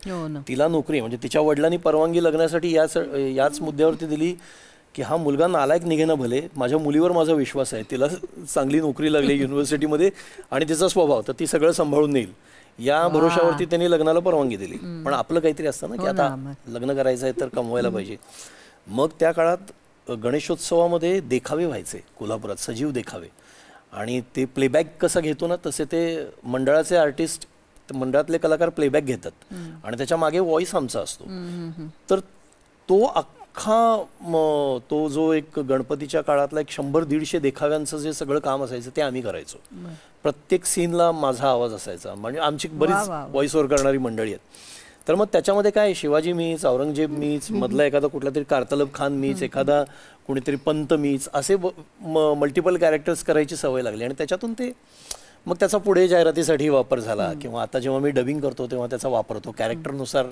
तिला नोकरी, म्हणजे तिच्या वडिलांनी परवानगी लग्नासाठी याच मुद्द्यावरती दिली की हा मुलगा नालायक निघेना भले, माझ्या मुलीवर माझा विश्वास आहे, तिला चांगली नोकरी लागली युनिव्हर्सिटीमध्ये आणि तिचा स्वभाव तर ती सगळं सांभाळून नेईल, या भरोशावरती त्यांनी लग्नाला परवानगी दिली. पण आपलं काहीतरी असतं ना की आता लग्न करायचं आहे तर कमवायला पाहिजे. मग त्या काळात गणेशोत्सवामध्ये देखावे व्हायचे कोल्हापुरात, सजीव देखावे, आणि ते प्लेबॅक कसं घेतो ना तसे ते मंडळाचे आर्टिस्ट, मंडळातले कलाकार प्लेबॅक घेतात आणि त्याच्या मागे व्हॉइस आमचा असतो. तर तो तो जो एक गणपतीच्या काळातला एक 100-150 देखाव्यांचं जे सगळं काम असायचं ते आम्ही करायचो. प्रत्येक सीनला माझा आवाज असायचा. म्हणजे आमची बरीच व्हॉइस ओव्हर करणारी मंडळी आहेत. तर मग त्याच्यामध्ये काय शिवाजी मीच, औरंगजेब मीच, मधला एखादा कुठला तरी कारतलब खान मीच, एखादा कोणीतरी पंत मीच, असे मल्टिपल कॅरेक्टर्स करायची सवय लागली. आणि त्याच्यातून ते मग त्याचा पुढे जाहिरातीसाठी वापर झाला किंवा आता जेव्हा मी डबिंग करतो तेव्हा त्याचा वापर होतो. कॅरेक्टरनुसार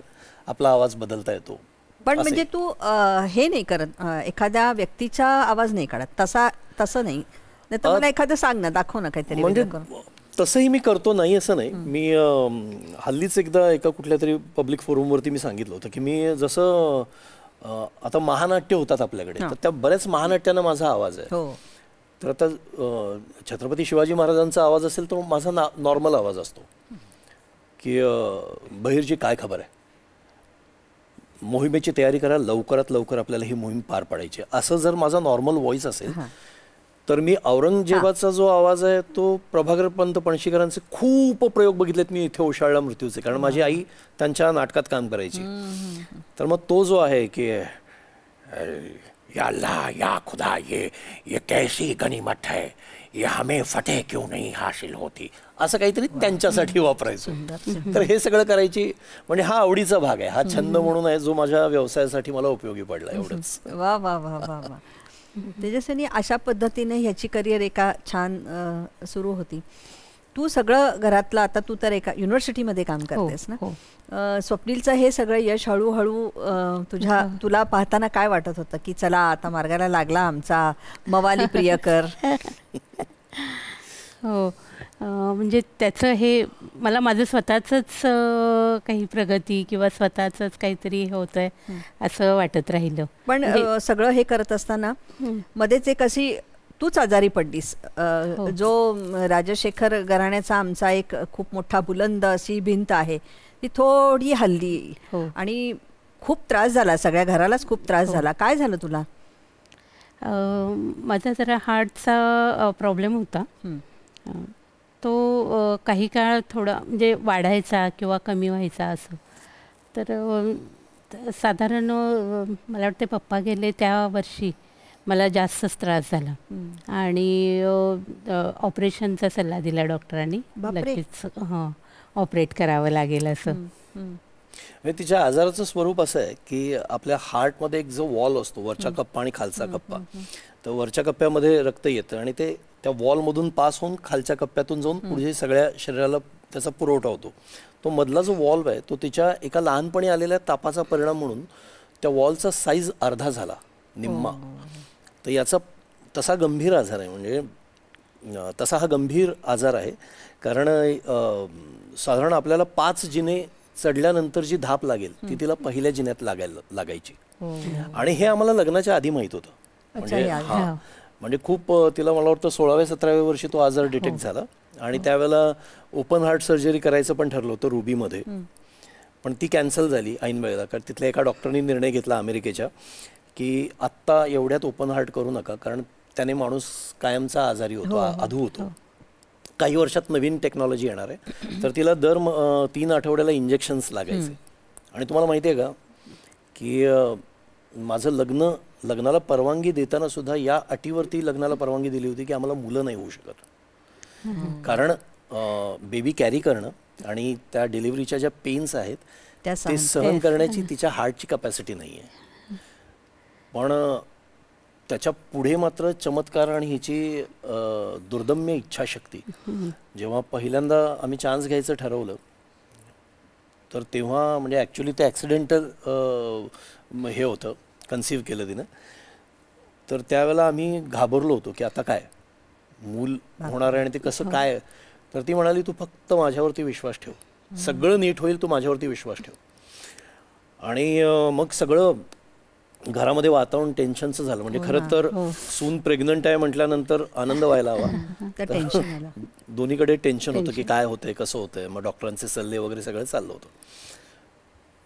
आपला आवाज बदलता येतो. पण म्हणजे तू हे नाही करत, एखाद्या व्यक्तीचा आवाज नाही काढत तसं नाही तर मला एखादं सांग ना, दाखव ना काहीतरी. म्हणजे तसंही मी करतो, नाही असं नाही. मी हल्लीच एकदा एका कुठल्या तरी पब्लिक फोरमवरती मी सांगितलं होतं की मी जसं आता महानाट्य होतात आपल्याकडे, तर त्या बऱ्याच महानाट्यांना माझा आवाज आहे. तर आता छत्रपती शिवाजी महाराजांचा आवाज असेल तो माझा नॉर्मल आवाज असतो की बहिर्जी काय खबर आहे, मोहिमेची तयारी करा, लवकरात लवकर आपल्याला ही मोहीम पार पाडायची, असं जर माझा नॉर्मल व्हॉइस असेल. तर मी औरंगजेबाचा जो आवाज आहे तो प्रभाकर पंत पणशीकरांचे खूप प्रयोग बघितलेत मी इथे ओशाळला मृत्यूचे, कारण माझी आई त्यांच्या नाटकात काम करायची. तर मग तो जो आहे की या अल्लाह या खुदा ये कैसी गनीमत है, ये हमें फतेह क्यों नहीं हासिल होती, असं काहीतरी त्यांच्यासाठी वापरायचो. तर हे सगळं करायची, म्हणजे हा आवडीचा भाग आहे, हा छंद म्हणून आहे जो माझ्या व्यवसायासाठी मला उपयोगी पडला. एवढंच. वा वा वा वा वा. तेजस्विनी, अशा पद्धतीने ह्याची करिअर एका छान सुरू होती. तू सगळं घरातलं, आता तू तर एका युनिव्हर्सिटीमध्ये काम करतेस ना. स्वप्नीलचं हे सगळं यश हळूहळू तुला पाहताना काय वाटत होतं की चला आता मार्गाला लागला आमचा मवाली प्रियकर? हो, म्हणजे त्याचं हे मला माझं स्वतःचंच काही प्रगती किंवा स्वतःचंच काहीतरी होतं आहे असं वाटत राहिलं. पण सगळं हे करत असताना मध्येच एक अशी तूच आजारी पडलीस. जो राजशेखर घराण्याचा आमचा एक खूप मोठा बुलंद अशी भिंत आहे ती थोडी हल्ली आणि खूप त्रास झाला, सगळ्या घरालाच खूप त्रास झाला. काय झालं तुला? माझा जरा हार्टचा प्रॉब्लेम होता. तो काही काळ थोडा म्हणजे वाढायचा किंवा कमी व्हायचा असं. तर साधारण मला वाटते पप्पा गेले त्या वर्षी मला जास्तच त्रास झाला आणि ऑपरेशनचा सल्ला दिला डॉक्टरांनी. लगेच ऑपरेट करावं लागेल असं. तिच्या आजाराचं स्वरूप असं आहे की आपल्या हार्टमध्ये एक जो वॉल असतो, वरचा कप्पा आणि खालचा कप्पा, तर वरच्या कप्प्यामध्ये रक्त येतं आणि ते त्या वॉलमधून पास होऊन खालच्या कप्प्यातून जाऊन पुढे सगळ्या शरीराला त्याचा पुरवठा होतो. तो मधला जो वॉल्व आहे तो तिच्या एका लहानपणी आलेल्या तापाचा परिणाम म्हणून त्या वॉलचा साईज अर्धा झाला, निम्मा. तर याचा तसा गंभीर आजार आहे, म्हणजे तसा हा गंभीर आजार आहे. कारण साधारण आपल्याला 5 जिने चढल्यानंतर जी धाप लागेल ती तिला पहिल्या जिन्यात लागायची. आणि हे आम्हाला लग्नाच्या आधी माहीत होतं. म्हणजे म्हणजे खूप तिला मला वाटतं 16व्या-17व्या वर्षी तो आजार डिटेक्ट झाला आणि त्यावेळेला ओपन हार्ट सर्जरी करायचं पण ठरलं होतं रुबीमध्ये, पण ती कॅन्सल झाली ऐन वेळेला. कारण तिथल्या एका डॉक्टरनी निर्णय घेतला अमेरिकेच्या की आत्ता एवढ्यात ओपन हार्ट करू नका, कारण त्याने माणूस कायमचा आजारी होतो, अधू होतो. काही वर्षात नवीन टेक्नॉलॉजी येणार आहे. तर तिला दर 3 आठवड्याला इंजेक्शन्स लागायचे. आणि तुम्हाला माहिती आहे का की माझं लग्नाला परवानगी देताना सुद्धा या अटीवरती लग्नाला परवानगी दिली होती की आम्हाला मुलं नाही होऊ शकत. कारण बेबी कॅरी करणं आणि त्या डिलिव्हरीच्या ज्या पेन्स आहेत ते सहन करण्याची तिच्या हार्टची कपॅसिटी नाही आहे. पण त्याच्या पुढे मात्र चमत्कार आणि हिची दुर्दम्य इच्छाशक्ती. जेव्हा पहिल्यांदा आम्ही चान्स घ्यायचं ठरवलं तर तेव्हा म्हणजे ॲक्च्युली ते ॲक्सिडेंटल हे होतं, कन्सिव्ह केलं तिनं. तर त्यावेळेला आम्ही घाबरलो होतो की आता काय मूल होणार आहे आणि ते कसं काय. तर ती म्हणाली तू फक्त माझ्यावरती विश्वास ठेव, सगळं नीट होईल, तू माझ्यावरती विश्वास ठेव. आणि मग सगळं घरामध्ये वातावरण टेन्शनचं झालं. म्हणजे खरं तर सून प्रेग्नंट आहे म्हटल्यानंतर आनंद व्हायला हवा, दोन्हीकडे टेन्शन होतं की काय होतंय, कसं होतंय. मग डॉक्टरांचे सल्ले वगैरे सगळं चाललं होतं.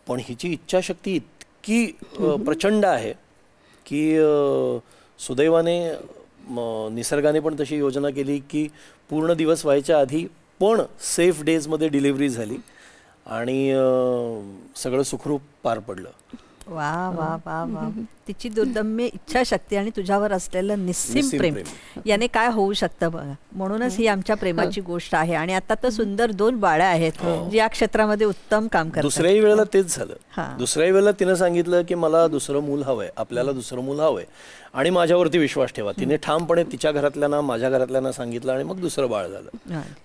पण हिची इच्छाशक्ती इतकी प्रचंड आहे की सुदैवाने निसर्गाने पण तशी योजना केली की पूर्ण दिवस व्हायच्या आधी पण सेफ डेजमध्ये डिलिव्हरी झाली आणि सगळं सुखरूप पार पडलं. वा वा वा वा. तिची दुर्दम्य इच्छाशक्ती आणि तुझ्यावर असलेलं निस्सीम प्रेम याने काय होऊ शकतं बघा. म्हणूनच ही आमच्या प्रेमाची गोष्ट आहे. आणि आता तर सुंदर 2 बाळं आहेत जी या क्षेत्रामध्ये उत्तम काम करतात. दुसऱ्याही वेळेला तेच झालं. दुसऱ्याही वेळेला तिनं सांगितलं की मला दुसरं मूल हवंय, आपल्याला दुसरं मूल हवंय आणि माझ्यावरती विश्वास ठेवा. तिने ठामपणे तिच्या घरातल्यांना माझ्या घरातल्यांना सांगितलं आणि मग दुसरं बाळ झालं.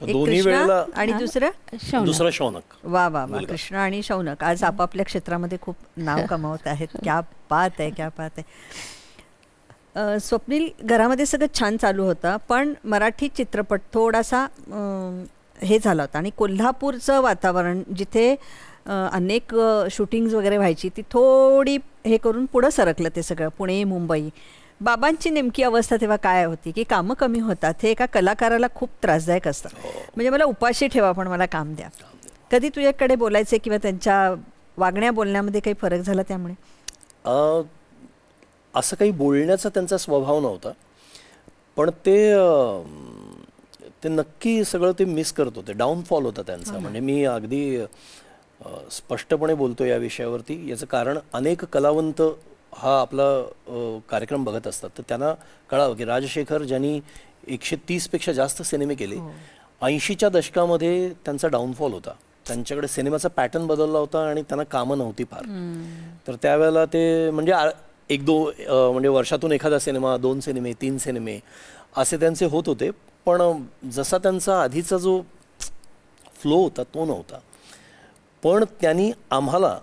दोन्ही वेळेला. आणि दुसरं शौनक. वा वा वा. कृष्ण आणि शौनक आज आपापल्या क्षेत्रामध्ये खूप नाव कमावत आहेत. क्या बात आहे, क्या बात आहे. स्वप्नील, घरामध्ये सगळं छान चालू होतं पण मराठी चित्रपट थोडासा हे झाला होता आणि कोल्हापूरचं वातावरण जिथे अनेक शूटिंग्स वगैरे व्हायची ती थोडी हे करून पुढं सरकलं ते सगळं. पुणे, मुंबई. बाबांची नेमकी अवस्था तेव्हा काय होती की कामं कमी होतात, हे एका कलाकाराला खूप त्रासदायक असतं. म्हणजे मला उपाशी ठेवा पण मला काम द्या. कधी तुझ्याकडे बोलायचे किंवा त्यांच्या वागण्या बोलण्यामध्ये काही फरक झाला त्यामुळे? असं काही बोलण्याचा त्यांचा स्वभाव नव्हता, पण ते नक्की सगळं ते मिस करत होते. डाऊनफॉल होता त्यांचा. म्हणजे मी अगदी स्पष्टपणे बोलतो या विषयावरती. याचं कारण अनेक कलावंत हा आपला कार्यक्रम बघत असतात तर त्यांना कळावं की राजशेखर ज्यांनी 130 पेक्षा जास्त सिनेमे केले, 80च्या दशकामध्ये त्यांचा डाऊनफॉल होता. त्यांच्याकडे सिनेमाचा पॅटर्न बदलला होता आणि त्यांना कामं नव्हती फार. तर त्यावेळेला ते म्हणजे 1-2 म्हणजे वर्षातून एखादा सिनेमा, 2 सिनेमे, 3 सिनेमे असे त्यांचे होत होते. पण जसा त्यांचा आधीचा जो फ्लो होता तो नव्हता. पण त्यांनी आम्हाला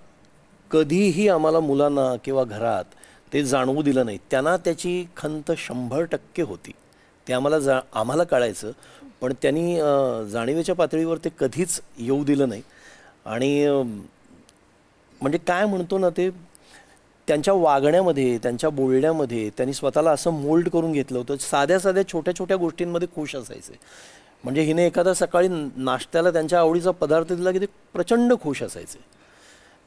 कधीही आम्हाला मुलांना किंवा घरात ते जाणवू दिलं नाही. त्यांना त्याची खंत 100% होती. ते आम्हाला कळायचं पण त्यांनी जाणीवेच्या पातळीवर ते कधीच येऊ दिलं नाही. आणि म्हणजे काय म्हणतो ना, ते त्यांच्या वागण्यामध्ये, त्यांच्या बोलण्यामध्ये त्यांनी स्वतःला असं मोल्ड करून घेतलं होतं. साध्या साध्या छोट्या छोट्या गोष्टींमध्ये खुश असायचे. म्हणजे हिने एखादा सकाळी नाश्त्याला त्यांच्या आवडीचा पदार्थ दिला की ते प्रचंड खुश असायचे.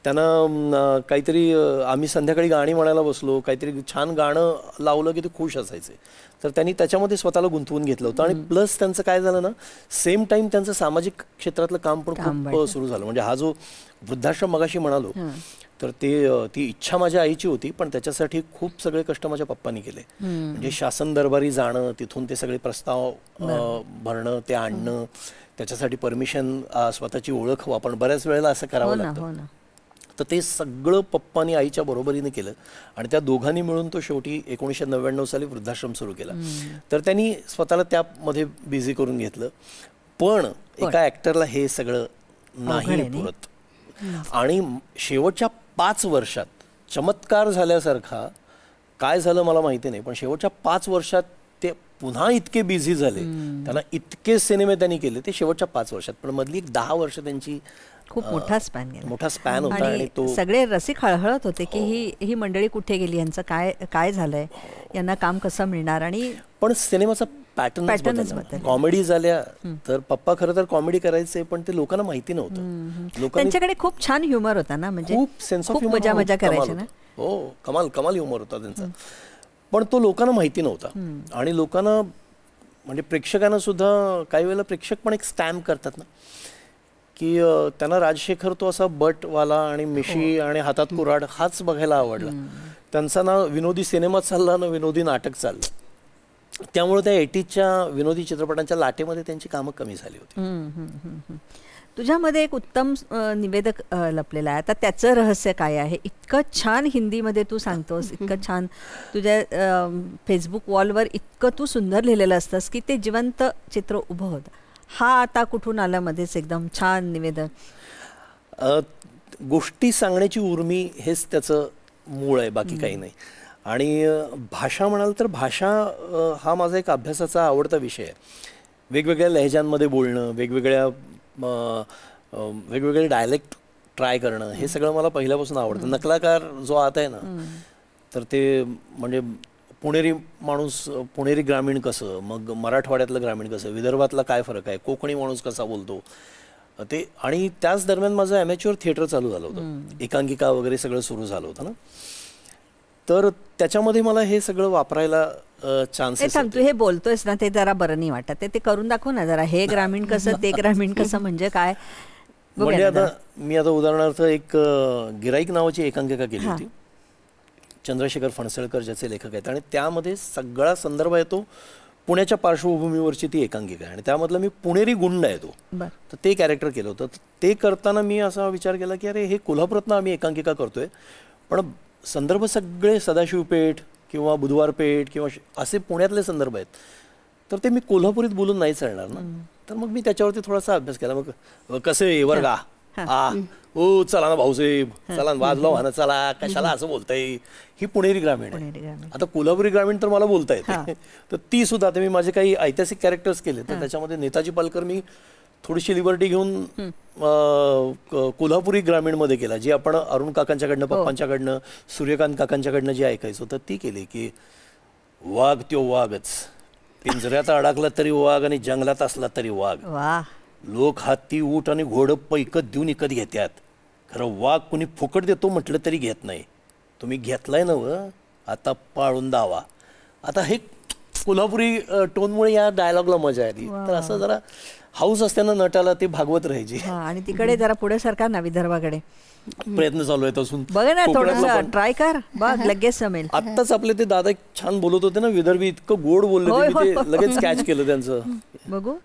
त्यांना काहीतरी आम्ही संध्याकाळी गाणी म्हणायला बसलो, काहीतरी छान गाणं लावलं की ते खुश असायचे. तर त्यांनी त्याच्यामध्ये स्वतःला गुंतवून घेतलं होतं. आणि प्लस त्यांचं काय झालं ना, सेम टाईम त्यांचं सामाजिक क्षेत्रातलं काम पण खूप सुरू झालं. म्हणजे हा जो वृद्धाश्रम मगाशी म्हणालो, तर ती इच्छा माझ्या आईची होती, पण त्याच्यासाठी खूप सगळे कष्ट माझ्या पप्पांनी केले. म्हणजे शासन दरबारी जाणं, तिथून ते सगळे प्रस्ताव भरणं, ते आणणं, त्याच्यासाठी परमिशन, स्वतःची ओळख वापरणं, बऱ्याच वेळेला असं करावं लागतं. तर ते सगळं पप्पांनी आईच्या बरोबरीने केलं आणि त्या दोघांनी मिळून तो शेवटी 1999 साली वृद्धाश्रम सुरू केला. तर त्यांनी स्वतःला त्यामध्ये बिझी करून घेतलं. पण एका ॲक्टरला हे सगळं नाही पुरत. आणि शेवटच्या 5 वर्षात चमत्कार झाल्यासारखा काय झालं मला माहिती नाही, पण शेवटच्या 5 वर्षात ते पुन्हा इतके बिझी झाले, त्यांना इतके सिनेमे त्यांनी केले ते शेवटच्या 5 वर्षात. पण मधली 10 वर्ष त्यांची खूप मोठा स्पॅन गेला, मोठा स्पॅन होता. आणि तो सगळे रसिक हळहळत होते की ही मंडळी कुठे गेली, यांचं काय झालंय, यांना काम कसं मिळणार. आणि पण सिनेमाचा पॅटर्नच बदलला. कॉमेडी झाल्या तर पप्पा खरं तर कॉमेडी करायचे, पण ते लोकांना माहिती नव्हतं. त्यांच्याकडे खूप छान ह्युमर होता ना, म्हणजे खूप सेन्स ऑफ मजा करायचे ना. हो, कमाल ह्युमर होता त्यांचा. पण तो लोकांना माहिती नव्हता. आणि लोकांना म्हणजे प्रेक्षकांना सुद्धा काही वेळेला प्रेक्षक पण एक स्टॅम्प करतात ना, की त्यांना राजशेखर तो असा बटवाला आणि मिशी आणि हातात कुऱ्हाड हाच बघायला आवडला. त्यांचा ना विनोदी सिनेमा चालला ना विनोदी नाटक चाललं. त्यामुळे त्या 80च्या विनोदी चित्रपटांच्या लाटेमध्ये त्यांची कामं कमी झाली होती. तुझ्यामध्ये एक उत्तम निवेदक लपलेला आहे. आता त्याचं रहस्य काय आहे? इतकं छान हिंदीमध्ये तू सांगतोस, इतकं छान तुझ्या फेसबुक वॉलवर इतकं तू सुंदर लिहिलेलं असतंस की ते जिवंत चित्र उभं होतं. हा आता कुठून आला मध्येच एकदम छान निवेदन? गोष्टी सांगण्याची उर्मी हेच त्याचं मूळ आहे, बाकी काही नाही. आणि भाषा म्हणाल तर भाषा हा माझा एक अभ्यासाचा आवडता विषय आहे. वेगवेगळ्या लहेजांमध्ये बोलणं, वेगवेगळे डायलेक्ट ट्राय करणं, हे सगळं मला पहिल्यापासून आवडतं. नकलाकार जो आता आहे ना, तर ते म्हणजे पुणेरी माणूस, पुणेरी ग्रामीण कसं, मग मराठवाड्यातलं ग्रामीण कसं, विदर्भातला काय फरक आहे, कोकणी माणूस कसा बोलतो ते. आणि त्याच दरम्यान माझं ॲमेच्युअर थिएटर चालू झालं होतं, एकांकिका वगैरे सगळं सुरू झालं होतं ना. तर त्याच्यामध्ये मला हे सगळं वापरायला चान्सेस. सांग, तू हे बोलतोयस ना, ते जरा बरं नाही वाटत. ते करून दाखव ना जरा, हे ग्रामीण कसं, ते ग्रामीण कसं, म्हणजे काय? म्हणजे आता मी उदाहरणार्थ एक गिराईक नावाची एकांकिका केली होती, चंद्रशेखर फणसळकर ज्याचे लेखक आहेत. आणि त्यामध्ये सगळा संदर्भ येतो पुण्याच्या पार्श्वभूमीवरची ती एकांकिका आहे. आणि त्यामधलं मी पुणेरी गुंड आहे तो, तर ते कॅरेक्टर केलं होतं. ते करताना मी असा विचार केला की अरे हे कोल्हापुरातनं आम्ही एकांकिका करतोय, पण संदर्भ सगळे सदाशिवपेठ किंवा बुधवारपेठ किंवा असे पुण्यातले संदर्भ आहेत, तर ते मी कोल्हापुरीत बोलून नाही चालणार ना. तर मग मी त्याच्यावरती थोडासा अभ्यास केला. मग कसे वर्गा, ओ चला ना भाऊसाहेब, चला ना वाजलो व्हा ना, चला कशाला असं बोलताय, ही पुणेरी ग्रामीण आहे. आता कोल्हापुरी ग्रामीण तर मला बोलता येते, तर ती सुद्धा आता मी माझे काही ऐतिहासिक कॅरेक्टर्स केले, तर त्याच्यामध्ये नेताजी पालकर मी थोडीशी लिबर्टी घेऊन कोल्हापुरी ग्रामीणमध्ये केला, जी आपण अरुण काकांच्याकडनं, पप्पांच्याकडनं, सूर्यकांत काकांच्याकडनं जी ऐकायचो, तर ती केली की वाघ त्यो वाघच, पिंजऱ्यात अडकला तरी वाघ आणि जंगलात असला तरी वाघ. लोक हत्ती, ऊट आणि घोडं पैकत देऊन विकत घेतात, खरं वाघ कुणी फुकट देतो म्हटलं तरी घेत नाही. तुम्ही घेतलाय ना व, आता पाळून दावा. आता हे कोल्हापुरी टोनमुळे या डायलॉगला मजा आली. तर असं जरा हाऊस असताना नटाला ते भागवत राहायची. आणि तिकडे जरा पुढे सरकार ना विदर्भाकडे प्रयत्न चालू आहेत असून, बघ ना थोडंसं ट्राय कर, बघ लगेच जमेल. आत्ताच आपले ते दादा छान बोलत होते ना विदर्भी, इतकं गोड बोलले ते, लगेच कॅच केलं त्यांचं. बघू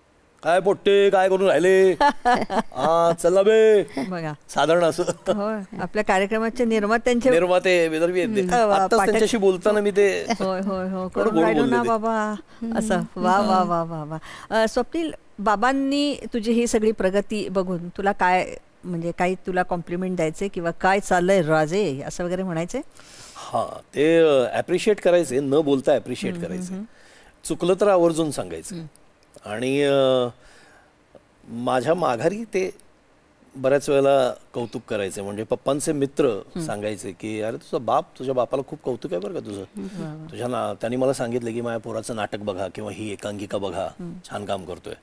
काय पोट्टे काय करून राहिले, चला बे, बघा साधारण असं. आपल्या कार्यक्रमाचे निर्माते विदर्भी आहेत, आत्ताच त्यांच्याशी बोलताना मी ते ना बाबा असं. वा वा वा वा वा. स्वप्नील, बाबांनी तुझी ही सगळी प्रगती बघून तुला काय, म्हणजे काही तुला कॉम्प्लिमेंट द्यायचे किंवा काय चाललंय राजे असं वगैरे म्हणायचे? हा, ते ॲप्रिशिएट करायचे, न बोलता ॲप्रिशिएट करायचे, चुकलं तर आवर्जून सांगायचं. आणि माझ्या माघारी ते बऱ्याच वेळेला कौतुक करायचे. म्हणजे पप्पांचे मित्र सांगायचे की अरे तुझ्या बापाला खूप कौतुक आहे बरं का तुझं. त्यांनी मला सांगितलं की माझ्या पोराचं नाटक बघा किंवा ही एकांकिका बघा, छान काम करतोय.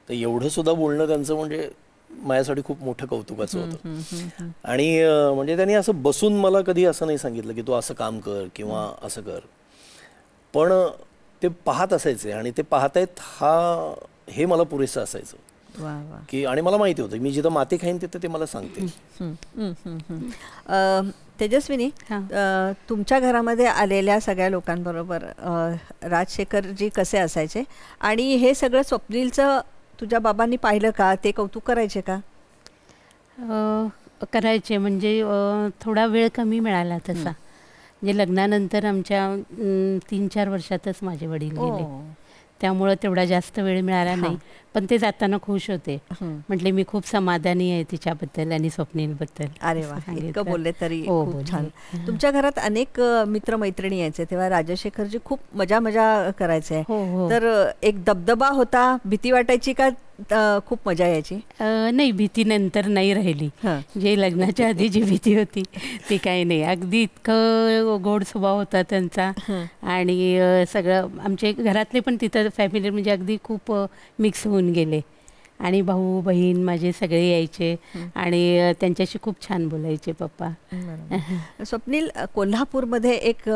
तर एवढं सुद्धा बोलणं त्यांचं म्हणजे माझ्यासाठी खूप मोठं कौतुकाचं होतं. आणि म्हणजे त्यांनी असं बसून मला कधी असं नाही सांगितलं की तू असं काम कर किंवा असं कर, पण ते पाहत असायचे आणि ते पाहतायत हे मला पुरेसं असायचं. की आणि मला माहिती होतं मी जिथं माती खाईन तिथं ते मला सांगते. तेजस्विनी, तुमच्या घरामध्ये आलेल्या सगळ्या लोकांबरोबर राजशेखरजी कसे असायचे आणि हे सगळं स्वप्नीलचं तुझ्या बाबांनी पाहिलं का? ते कौतुक करायचे का? करायचे. म्हणजे थोडा वेळ कमी मिळाला तसा. म्हणजे लग्नानंतर आमच्या 3-4 वर्षातच माझे वडील गेले, त्यामुळं तेवढा जास्त वेळ मिळाला नाही. पण ते जाताना खुश होते. म्हटले मी खूप समाधानी आहे तिच्याबद्दल आणि स्वप्नीलबद्दल. अरे वा, इतकं बोलले तरी खूप छान. तुमच्या घरात अनेक मित्रमैत्रिणी यायचे तेव्हा राजशेखरजी खूप मजा करायचे. तर एक दबदबा होता, भीती वाटायची का खूप मजा यायची? नाही, भीती नंतर नाही राहिली. जे लग्नाच्या आधी जी भीती होती ती काही नाही. अगदी इतकं गोड स्वभाव होता त्यांचा. आणि सगळं आमचे घरातले पण तिथं फॅमिली म्हणजे अगदी खूप मिक्स होऊन गेले. आणि भाऊ बहीण माझे सगळे यायचे आणि त्यांच्याशी खूप छान बोलायचे पप्पा. स्वप्नील, कोल्हापूरमध्ये एक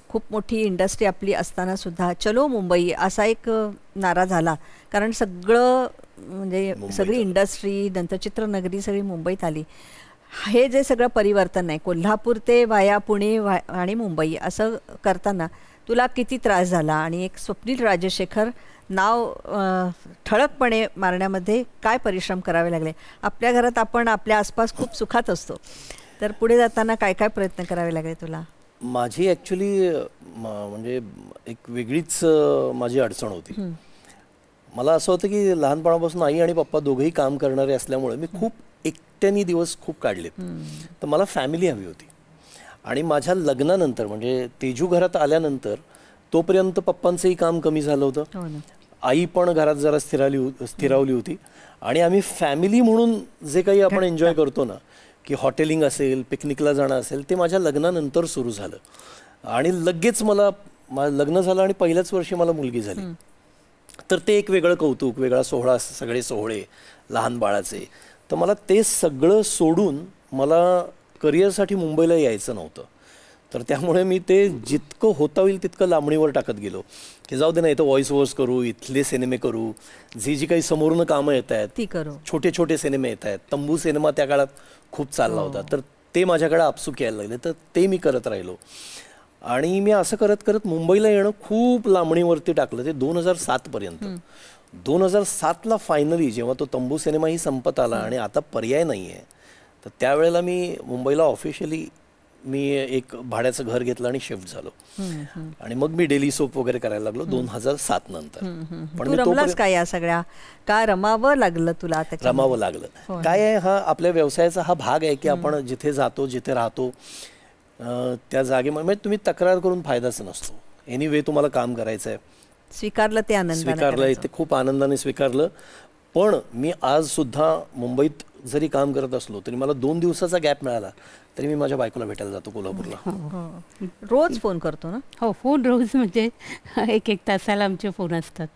खूप मोठी इंडस्ट्री आपली असताना सुद्धा चलो मुंबई असा एक नारा झाला. कारण सगळं म्हणजे सगळी इंडस्ट्री नंतर चित्रनगरी सगळी मुंबईत आली. हे जे सगळं परिवर्तन आहे कोल्हापूर ते वाया पुणे आणि मुंबई असं करताना तुला किती त्रास झाला आणि एक स्वप्नील राजशेखर नाव ठळकपणे मारण्यामध्ये काय परिश्रम करावे लागले? आपल्या घरात आपण आपल्या आसपास खूप सुखात असतो, तर पुढे जाताना काय काय प्रयत्न करावे लागले तुला? माझी ॲक्च्युली म्हणजे एक वेगळीच माझी अडचण होती. मला असं होतं की लहानपणापासून आई आणि पप्पा दोघंही काम करणारे असल्यामुळे मी खूप एकट्याने दिवस खूप काढलेत. तर मला फॅमिली हवी होती. आणि माझ्या लग्नानंतर म्हणजे तेजू घरात आल्यानंतर तोपर्यंत पप्पांचंही काम कमी झालं होतं. आई पण घरात जरा स्थिरावली होती. आणि आम्ही फॅमिली म्हणून जे काही आपण एन्जॉय करतो ना, की हॉटेलिंग असेल, पिकनिकला जाणं असेल, ते माझ्या लग्नानंतर सुरू झालं. आणि लगेच माझं लग्न झालं आणि पहिल्याच वर्षी मला मुलगी झाली. तर ते एक वेगळं कौतुक, वेगळा सोहळा, सगळे सोहळे लहान बाळाचे. तर मला ते सगळं सोडून मला करिअरसाठी मुंबईला यायचं नव्हतं. तर त्यामुळे मी ते जितकं होता होईल तितकं लांबणीवर टाकत गेलो की जाऊ दे ना, इथं व्हॉइस ओव्हर्स करू, इथले सिनेमे करू, जी काही समोरून कामं येत आहेत ती करू, छोटे छोटे सिनेमे येत आहेत. तंबू सिनेमा त्या काळात खूप चालला होता, तर ते माझ्याकडे आपसूक यायला लागले. तर ते मी करत राहिलो. आणि मी असं करत करत मुंबईला येणं खूप लांबणीवरती टाकलं. ते 2007 पर्यंत. 2007ला फायनली जेव्हा तो तंबू सिनेमाही संपत आला आणि आता पर्याय नाही आहे, तर त्यावेळेला मी मुंबईला ऑफिशियली मी एक भाड्याचं घर घेतलं आणि शिफ्ट झालो. आणि मग मी डेली सोप वगैरे करायला लागलो 2007 नंतर. पण मी रमलास काय या सगळ्या का रमावं लागलं तुला? रमावं लागलं. काय आहे, हा आपल्या व्यवसायाचा हा भाग आहे की आपण जिथे जातो, जिथे राहतो त्या जागेमध्ये तुम्ही तक्रार करून फायदाच नसतो. एनिवे तुम्हाला काम करायचं आहे, स्वीकारलं, ते आनंदाने स्वीकारलं, ते खूप आनंदाने स्वीकारलं. पण मी आज सुद्धा मुंबईत जरी काम करत असलो तरी मला 2 दिवसाचा गॅप मिळाला तरी मी माझ्या बायकोला भेटायला जातो कोल्हापूरला. रोज फोन करतो ना? हो, फोन रोज म्हणजे 1-1 तासाला आमचे फोन असतात.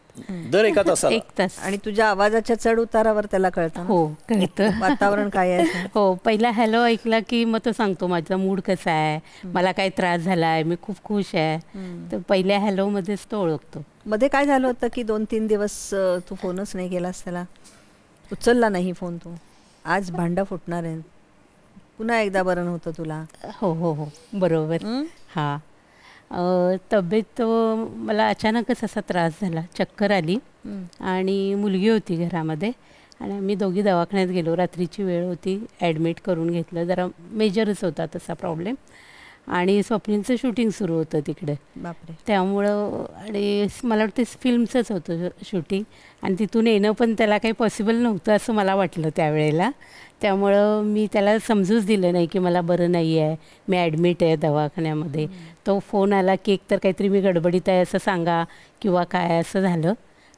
दर 1 तासाला 1 तास. आणि तुझ्या आवाजाच्या चढ उतारावर त्याला कळतं? हो, कळतं. वातावरण काय आहे? हो, पहिला हॅलो ऐकला की मग तो सांगतो माझा मूड कसा आहे, मला काय त्रास झाला आहे, मी खूप खुश आहे. तर पहिल्या हॅलोमध्येच तो ओळखतो. मध्ये काय झालं होतं की 2-3 दिवस तू फोनच नाही केलास, त्याला उचलला नाही फोन तू? आज भांडं फुटणार आहे. पुन्हा एकदा बरं नव्हतं तुला? हो हो हो, बरोबर. हां, तब्येत मला अचानकच असा त्रास झाला, चक्कर आली आणि मुलगी होती घरामध्ये आणि आम्ही दोघी दवाखान्यात गेलो. रात्रीची वेळ होती, ॲडमिट करून घेतलं. जरा मेजरच होता तसा प्रॉब्लेम. आणि स्वप्नीलचं शूटिंग सुरू होतं तिकडे. बापरे. त्यामुळं आणि मला वाटतं फिल्मचंच होतं शूटिंग आणि तिथून येणं पण त्याला काही पॉसिबल नव्हतं असं मला वाटलं त्यावेळेला. त्यामुळं मी त्याला समजूच दिलं नाही की मला बरं नाही आहे, मी ॲडमिट आहे दवाखान्यामध्ये. तो फोन आला की एकतर काहीतरी मी गडबडीत आहे असं सांगा किंवा काय असं झालं.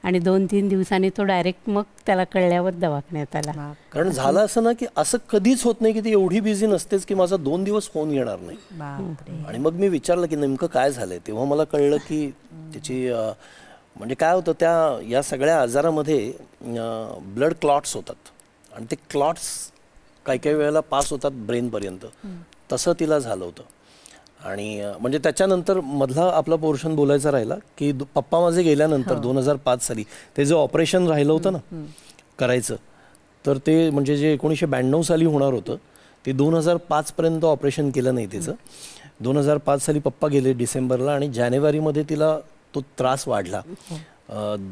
आणि 2-3 दिवसांनी तो डायरेक्ट मग त्याला कळल्यावर दवाखान्यात आला. कारण झालं असं ना की असं कधीच होत नाही की ती एवढी बिझी नसतेच की माझा 2 दिवस फोन येणार नाही. बापरे. आणि मग मी विचारलं की नेमकं काय झालंय, तेव्हा मला कळलं की त्याची म्हणजे काय होतं, या सगळ्या आजारामध्ये ब्लड क्लॉट्स होतात आणि ते क्लॉट्स काही काही वेळेला पास होतात ब्रेनपर्यंत. तसं तिला झालं होतं. आणि म्हणजे त्याच्यानंतर मधला आपला पोर्शन बोलायचा राहिला की पप्पा माझे गेल्यानंतर 2005 साली ते जे ऑपरेशन राहिलं होतं ना करायचं, तर ते म्हणजे जे 1992 साली होणार होतं ते 2005 पर्यंत ऑपरेशन केलं नाही तिचं. 2005 साली पप्पा गेले डिसेंबरला आणि जानेवारीमध्ये तिला तो त्रास वाढला,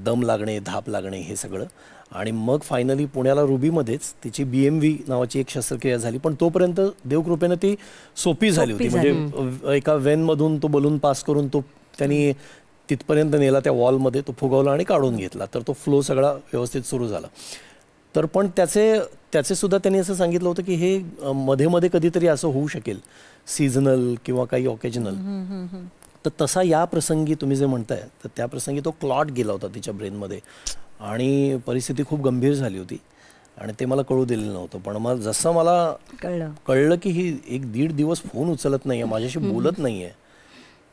दम लागणे, धाप लागणे हे सगळं. आणि मग फायनली पुण्याला रुबीमध्येच तिची BMV नावाची एक शस्त्रक्रिया झाली. पण तोपर्यंत देवकृपेनं ती सोपी झाली होती. म्हणजे एका वेनमधून तो बलून पास करून तो त्यांनी तिथपर्यंत नेला, त्या वॉलमध्ये तो फुगवला आणि काढून घेतला. तर तो फ्लो सगळा व्यवस्थित सुरू झाला. तर पण त्याचे सुद्धा त्यांनी असं सांगितलं होतं की हे मध्ये मध्ये कधीतरी असं होऊ शकेल, सीझनल किंवा काही ऑकेजनल. तर तसा या प्रसंगी तुम्ही जे म्हणताय, तर त्या प्रसंगी तो क्लॉट गेला होता तिच्या ब्रेनमध्ये आणि परिस्थिती खूप गंभीर झाली होती आणि ते मला कळू दिलेलं नव्हतं. पण मग जसं मला कळलं की ही 1-1.5 दिवस फोन उचलत नाही आहे, माझ्याशी बोलत नाही आहे,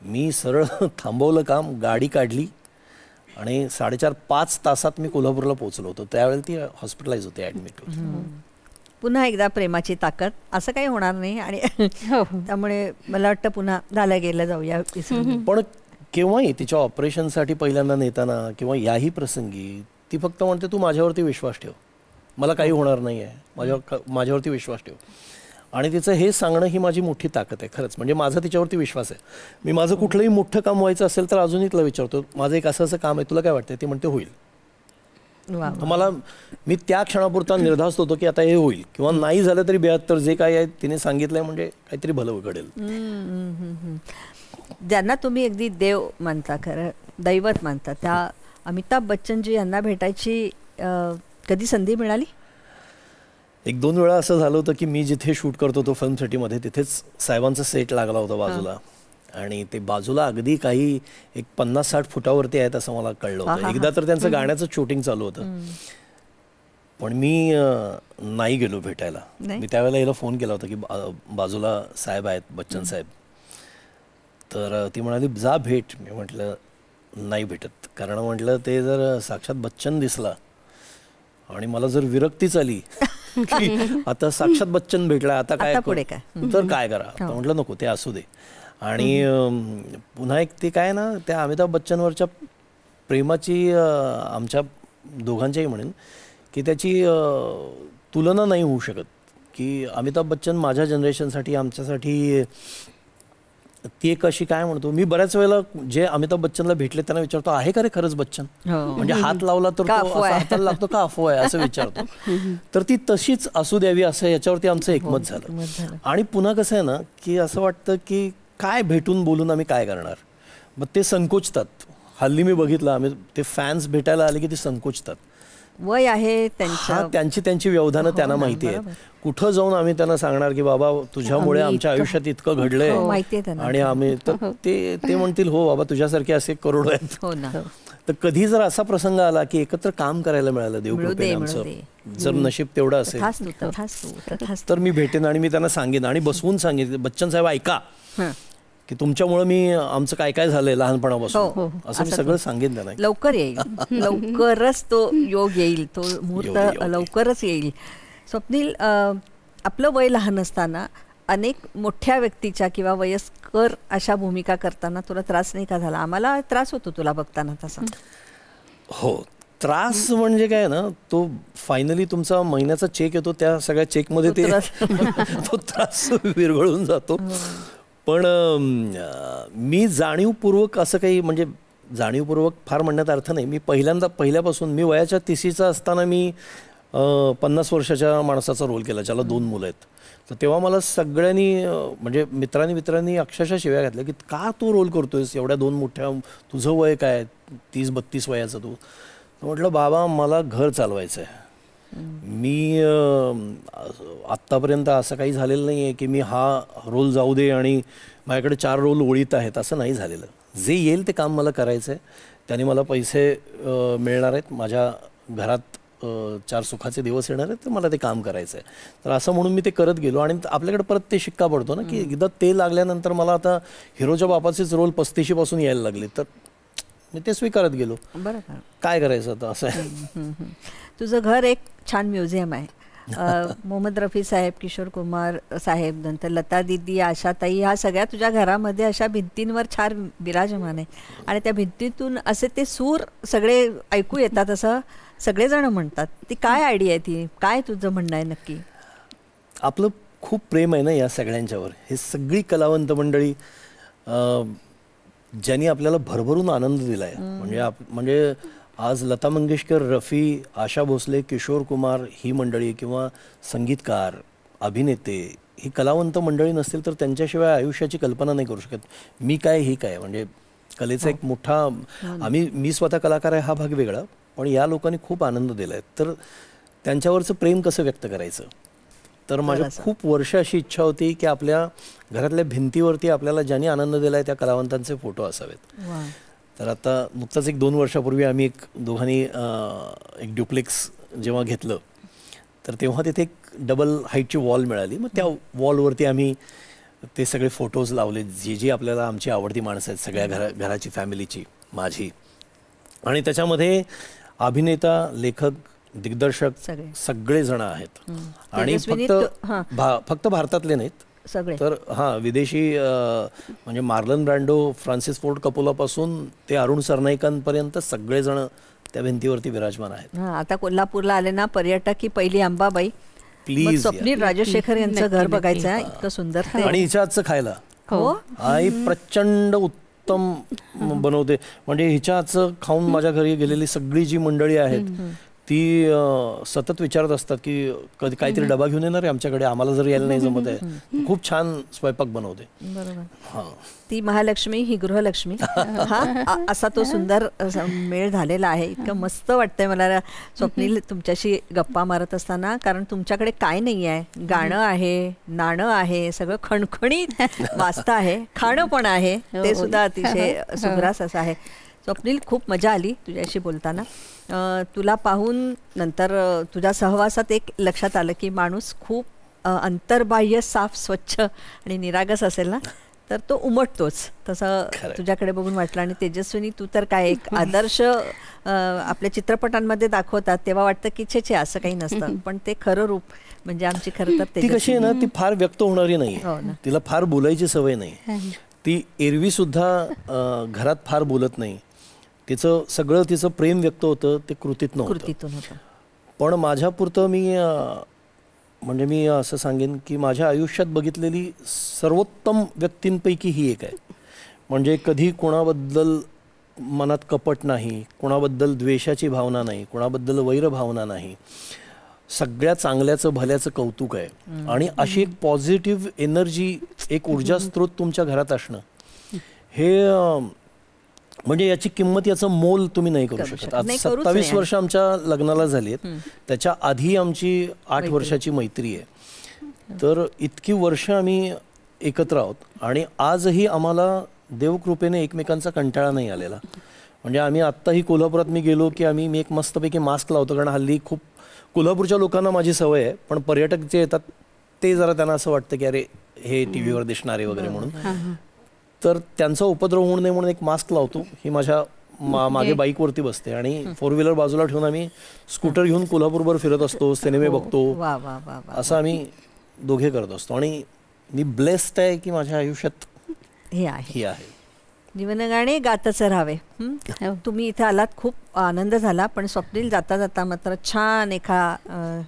मी सरळ थांबवलं काम, गाडी काढली आणि 4.5-5 तासात मी कोल्हापूरला पोहोचलो होतो. त्यावेळेला ती हॉस्पिटलाइज होते, ॲडमिट होती. पुन्हा एकदा प्रेमाची ताकद, असं काही होणार नाही. आणि त्यामुळे मला वाटतं पुन्हा झालं गेलं जाऊया. पण केव्हाही तिच्या ऑपरेशनसाठी पहिल्यांदा नेताना किंवा याही प्रसंगी ती फक्त म्हणते तू माझ्यावरती विश्वास ठेव, मला काही होणार नाही आहे, माझ्यावरती विश्वास ठेव. आणि तिचं हे सांगणं ही माझी मोठी ताकद आहे खरंच. म्हणजे माझा तिच्यावरती विश्वास आहे. मी माझं कुठलंही मोठं काम व्हायचं असेल तर अजूनही तिला विचारतो, माझं एक असं काम आहे, तुला काय वाटतं? ती म्हणते होईल. मी त्या क्षणापुरता निर्धास्त होतो की आता हे होईल, किंवा नाही झालं तरी 72 जे काय आहे तिने सांगितलंय म्हणजे काहीतरी भलं घडेल. ज्यांना तुम्ही अगदी देव मानता, खरं दैवत मानता, त्या अमिताभ बच्चनजी यांना भेटायची कधी संधी मिळाली? 1-2 वेळा असं झालं होतं की मी जिथे शूट करतो तो फिल्म सिटीमध्ये, तिथेच साहेबांचा सेट लागला होता बाजूला. आणि ते बाजूला अगदी काही एक 50-60 फुटावरती आहेत असं मला कळलं होतं. एकदा तर त्यांचं गाण्याचं शूटिंग चालू होतं, पण मी नाही गेलो भेटायला. मी त्यावेळेला हिला फोन केला होता की बाजूला साहेब आहेत, बच्चन साहेब. तर ती म्हणाली जा भेट. मी म्हटलं नाही भेटत, कारण म्हटलं ते जर साक्षात बच्चन दिसला आणि मला जर विरक्तीच आली की आता साक्षात बच्चन भेटला, आता काय पुढे काय, तर काय करा. म्हटलं नको, ते असू दे. आणि पुन्हा एक ते काय ना, त्या अमिताभ बच्चनवरच्या प्रेमाची आमच्या दोघांच्याही म्हणेन की त्याची तुलना नाही होऊ शकत. की अमिताभ बच्चन माझ्या जनरेशनसाठी, आमच्यासाठी ती एक अशी काय म्हणतो, मी बऱ्याच वेळेला जे अमिताभ बच्चनला भेटले त्यांना विचारतो आहे का रे खरंच बच्चन, म्हणजे हात लावला तर तो हाताला लागतो का अफवा आहे असं विचारतो. तर ती तशीच असू द्यावी असं याच्यावरती आमचं एकमत झालं. आणि पुन्हा कसं आहे ना की असं वाटतं की काय भेटून बोलून आम्ही काय करणार, मग ते संकोचतात. हल्ली मी बघितलं, आम्ही ते फॅन्स भेटायला आले की ते संकोचतात. वय आहे त्यांची व्यवधानं त्यांना माहिती आहे. कुठं जाऊन आम्ही त्यांना सांगणार की बाबा तुझ्यामुळे आमच्या आयुष्यात इतकं घडलंय, आणि आम्ही ते म्हणतील हो बाबा तुझ्यासारखे असे करोडो आहेत. तर कधी जर असा प्रसंग आला की एकत्र काम करायला मिळालं, देवकृपेने आमचं जर नशीब तेवढं असेल तर मी भेटेन आणि मी त्यांना सांगेन आणि बसवून सांगेन, बच्चन साहेब ऐका की तुमच्यामुळे मी आमचं काय काय झालंय लहानपणापासून, असं मी सगळं सांगेन त्यांना. लवकर येईल, लवकरच तो योग येईल, तो मुहूर्त लवकरच येईल. स्वप्नील, आपलं वय लहान असताना अनेक मोठ्या व्यक्तीच्या किंवा वयस्कर अशा भूमिका करताना तुला त्रास नाही का झाला? आम्हाला त्रास होतो तुला बघताना तसा. हो, त्रास म्हणजे काय ना, तो फायनली तुमचा महिन्याचा चेक येतो, त्या सगळ्या चेकमध्ये तो त्रास विरघळून जातो. पण मी जाणीवपूर्वक असं काही, म्हणजे जाणीवपूर्वक फार म्हणण्यात अर्थ नाही, मी पहिल्यापासून मी वयाच्या 30चा असताना मी 50 वर्षाच्या माणसाचा रोल केला ज्याला 2 मुलं आहेत. तर तेव्हा मला सगळ्यांनी, म्हणजे मित्रांनी अक्षरशः शिव्या घातल्या की का तू रोल करतोयस एवढ्या 2 मोठ्या, तुझं वय काय 30-32 वयाचं तू. म्हटलं बाबा मला घर चालवायचं आहे, मी आत्तापर्यंत असं काही झालेलं नाही आहे की मी हा रोल जाऊ दे आणि माझ्याकडे 4 रोल ओळीत आहेत, असं नाही झालेलं. जे येईल ते काम मला करायचं आहे. त्यांनी मला पैसे मिळणार आहेत, माझ्या घरात 4 सुखाचे दिवस येणार आहेत, तर मला ते काम करायचं आहे. तर असं म्हणून मी ते करत गेलो आणि आपल्याकडे परत ते शिक्का पडतो ना की एकदा ते लागल्यानंतर मला आता हिरोच्या बापाचेच रोल 35 पासून यायला लागले, तर मी ते स्वीकारत गेलो. बरं काय करायचं आता असं आहे. तुझं घर एक छान म्युझियम आहे. मोहम्मद रफी साहेब, किशोर कुमार साहेब, नंतर लता दीदी, आशाताई, ह्या सगळ्या तुझ्या घरामध्ये अशा भिंतींवर छान विराजमान आहे आणि त्या भिंतीतून असे ते सूर सगळे ऐकू येतात असं सगळेजण म्हणतात. ती काय आयडिया आहे, ती काय तुझं म्हणणं आहे नक्की? आपलं खूप प्रेम आहे ना या सगळ्यांच्यावर. हे सगळी कलावंत मंडळी ज्यांनी आपल्याला भरभरून आनंद दिला आहे. म्हणजे आज लता मंगेशकर, रफी, आशा भोसले, किशोर कुमार ही मंडळी किंवा संगीतकार, अभिनेते, ही कलावंत मंडळी नसतील तर त्यांच्याशिवाय आयुष्याची कल्पना नाही करू शकत. मी काय, ही काय, म्हणजे कलेचा एक मोठा मी स्वतः कलाकार आहे हा भाग वेगळा, पण या लोकांनी खूप आनंद दिला आहे. तर त्यांच्यावरचं प्रेम कसं व्यक्त करायचं, तर माझ्या खूप वर्ष अशी इच्छा होती की आपल्या घरातल्या भिंतीवरती आपल्याला ज्यांनी आनंद दिला आहे त्या कलावंतांचे फोटो असावेत. तर आता नुकताच 1-2 वर्षापूर्वी आम्ही दोघांनी एक ड्युप्लेक्स जेव्हा घेतलं तर तेव्हा तिथे एक डबल हाईटची वॉल मिळाली. मग त्या वॉलवरती आम्ही ते सगळे फोटोज लावले, जी आपल्याला आमची आवडती माणसं आहेत सगळ्या घराची, फॅमिलीची, माझी. आणि त्याच्यामध्ये अभिनेता, लेखक, दिग्दर्शक सगळेजण आहेत. आणि फक्त भारतातले नाहीत सगळे, तर विदेशी, म्हणजे मार्लन ब्रँडो, फ्रान्सिस फोर्ड कपोलापासून ते अरुण सरनाईकांपर्यंत सगळेजण त्या भिंतीवरती विराजमान आहेत. आता कोल्हापूरला आले ना पर्यटक की पहिली अंबाबाई, प्लीज स्वप्नील राजशेखर यांचं घर बघायचं आहे, इतकं सुंदर ते. आणि हिच्या हातचं खायला आई प्रचंड उत्तम बनवते. म्हणजे हिच्या हातचं खाऊन माझ्या घरी गेलेली सगळी जी मंडळी आहेत ती सतत विचारत असतात की कधी काहीतरी डबा घेऊन येणार आहे आमच्याकडे, आम्हाला जर यायला नाही जमत आहे. खूप छान स्वयंपाक बनवते. बरोबर. ती महालक्ष्मी, ही गृहलक्ष्मी. असा तो सुंदर मेळ झालेला आहे. इतकं मस्त वाटतंय मला स्वप्नील तुमच्याशी गप्पा मारत असताना, कारण तुमच्याकडे काय नाही आहे, गाणं आहे, नाणं आहे, सगळं खणखणीत वाचतं आहे, खाणं पण आहे, ते सुद्धा अतिशय सुग्रास असं आहे. स्वप्नील, खूप मजा आली तुझ्याशी बोलताना. तुला पाहून नंतर तुझ्या सहवासात एक लक्षात आलं की माणूस खूप अंतर्बाह्य, साफ, स्वच्छ आणि निरागस असेल ना तर तो उमटतोच, तसं तुझ्याकडे बघून वाटलं. आणि तेजस्विनी, तू तर काय एक आदर्श आपल्या चित्रपटांमध्ये दाखवतात तेव्हा वाटतं की छे असं काही नसतं, पण ते खरं रूप म्हणजे आमची खरं तर ती कशी आहे ना, ती फार व्यक्त होणारी नाही, तिला फार बोलायची सवय नाही. ती एरवी सुद्धा घरात फार बोलत नाही. तिचं प्रेम व्यक्त होतं ते कृतीतून होतं. पण माझ्यापुरतं मी असं सांगेन की माझ्या आयुष्यात बघितलेली सर्वोत्तम व्यक्तींपैकी ही एक आहे. म्हणजे कधी कोणाबद्दल मनात कपट नाही, कोणाबद्दल द्वेषाची भावना नाही, कोणाबद्दल वैर भावना नाही, सगळ्या चांगल्याचं भल्याचं कौतुक आहे. आणि अशी एक पॉझिटिव्ह एनर्जी, एक ऊर्जा स्रोत तुमच्या घरात असणं, हे म्हणजे याची किंमत, याचं मोल तुम्ही नाही करू शकत. आज 27 वर्ष आमच्या लग्नाला झाली आहेत, त्याच्या आधी आमची 8 वर्षाची मैत्री आहे. तर इतकी वर्ष आम्ही एकत्र आहोत आणि आजही आम्हाला देवकृपेने एकमेकांचा कंटाळा नाही आलेला. म्हणजे आम्ही आत्ताही कोल्हापुरात मी गेलो की मी एक मस्तपैकी मास्क लावतो, कारण हल्ली खूप कोल्हापूरच्या लोकांना माझी सवय आहे, पण पर्यटक जे येतात ते जरा त्यांना असं वाटतं की अरे हे टीव्हीवर दिसणारे वगैरे म्हणून, तर त्यांचा उपद्रव होऊ नये म्हणून एक मास्क लावतो. ही माझ्या मागे बाईकवरती बसते आणि 4 व्हीलर बाजूला ठेवून आम्ही स्कूटर घेऊन कोल्हापूरभर फिरत असतो, सिनेमे बघतो. असं आम्ही दोघे करत असतो. आणि मी ब्लेस्ड आहे की माझ्या आयुष्यात हे आहे. जीवनगाणे गातच राहावे. तुम्ही इथे आलात, खूप आनंद झाला. पण स्वप्नील, जाता जाता मात्र छान एका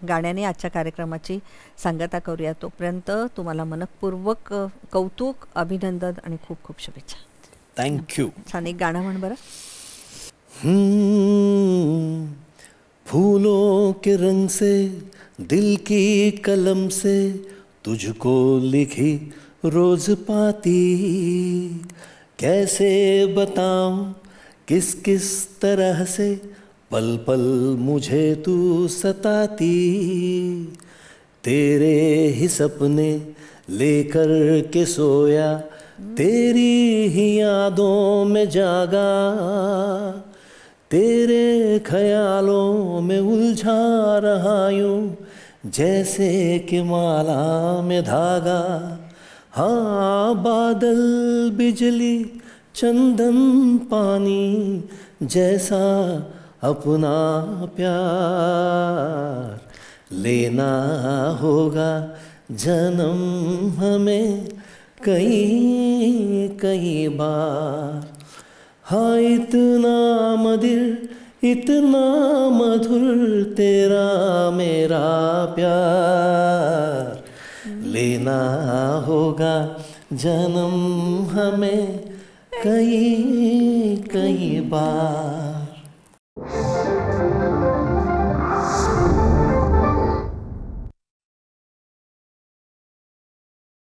गाण्याने आजच्या कार्यक्रमाची सांगता करूया. तोपर्यंत तुम्हाला मनपूर्वक कौतुक, अभिनंदन आणि खूप खूप शुभेच्छा. थँक्यू. छान एक गाणं म्हण बरं. फूलों के रंग से, दिल की कलम से, तुझको लिखी रोज पाती, कैसे बताऊं किस किस तरह से, पल पल मुझे तू सताती, तेरे ही सपने लेकर के सोया, तेरी ही यादों में जागा, तेरे ख्यालों में उलझा रहा यूं जैसे कि माला में धागा। हाँ बादल बिजली चंदन पानी जैसा अपना प्यार। लेना होगा जन्म हमें कई कई बार। हाँ इतना मधुर इतना मधुर तेरा मेरा प्यार। लेना होगा जन्म हमें कई कई बार।